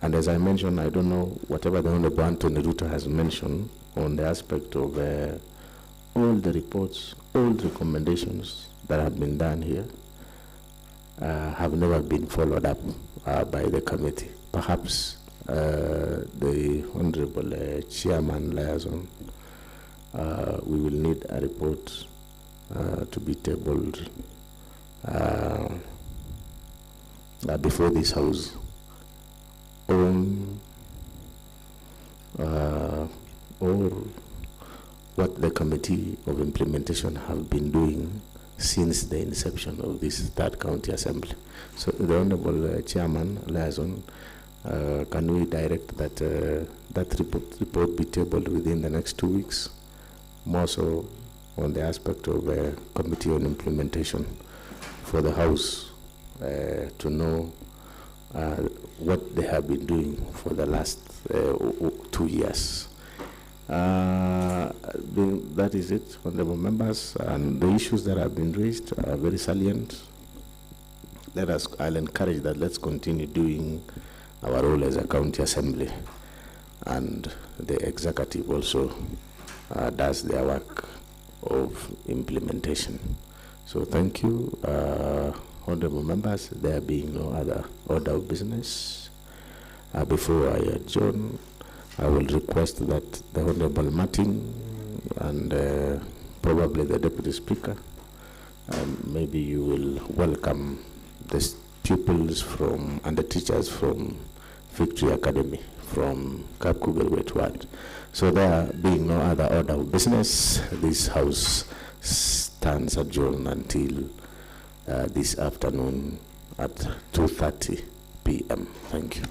and as I mentioned, I don't know whatever the Honorable Anthony Ruta has mentioned on the aspect of all the reports, all the recommendations that have been done here have never been followed up by the committee. Perhaps the Honorable Chairman liaison, we will need a report to be tabled before this House on or what the Committee of Implementation have been doing since the inception of this third county assembly. So the Honorable Chairman liaison, can we direct that that report be tabled within the next 2 weeks, more so on the aspect of Committee on Implementation for the House to know what they have been doing for the last 2 years. That is it, honorable members, and the issues that have been raised are very salient. I'll encourage that let's continue doing our role as a county assembly, and the executive also does their work of implementation. So thank you, honorable members. There being no other order of business, before I adjourn, I will request that the Honorable Martin and probably the Deputy Speaker, maybe you will welcome the pupils from and the teachers from Victory Academy from Kapkugelwet Ward. So there being no other order of business, this House stands adjourned until this afternoon at 2:30 p.m. Thank you.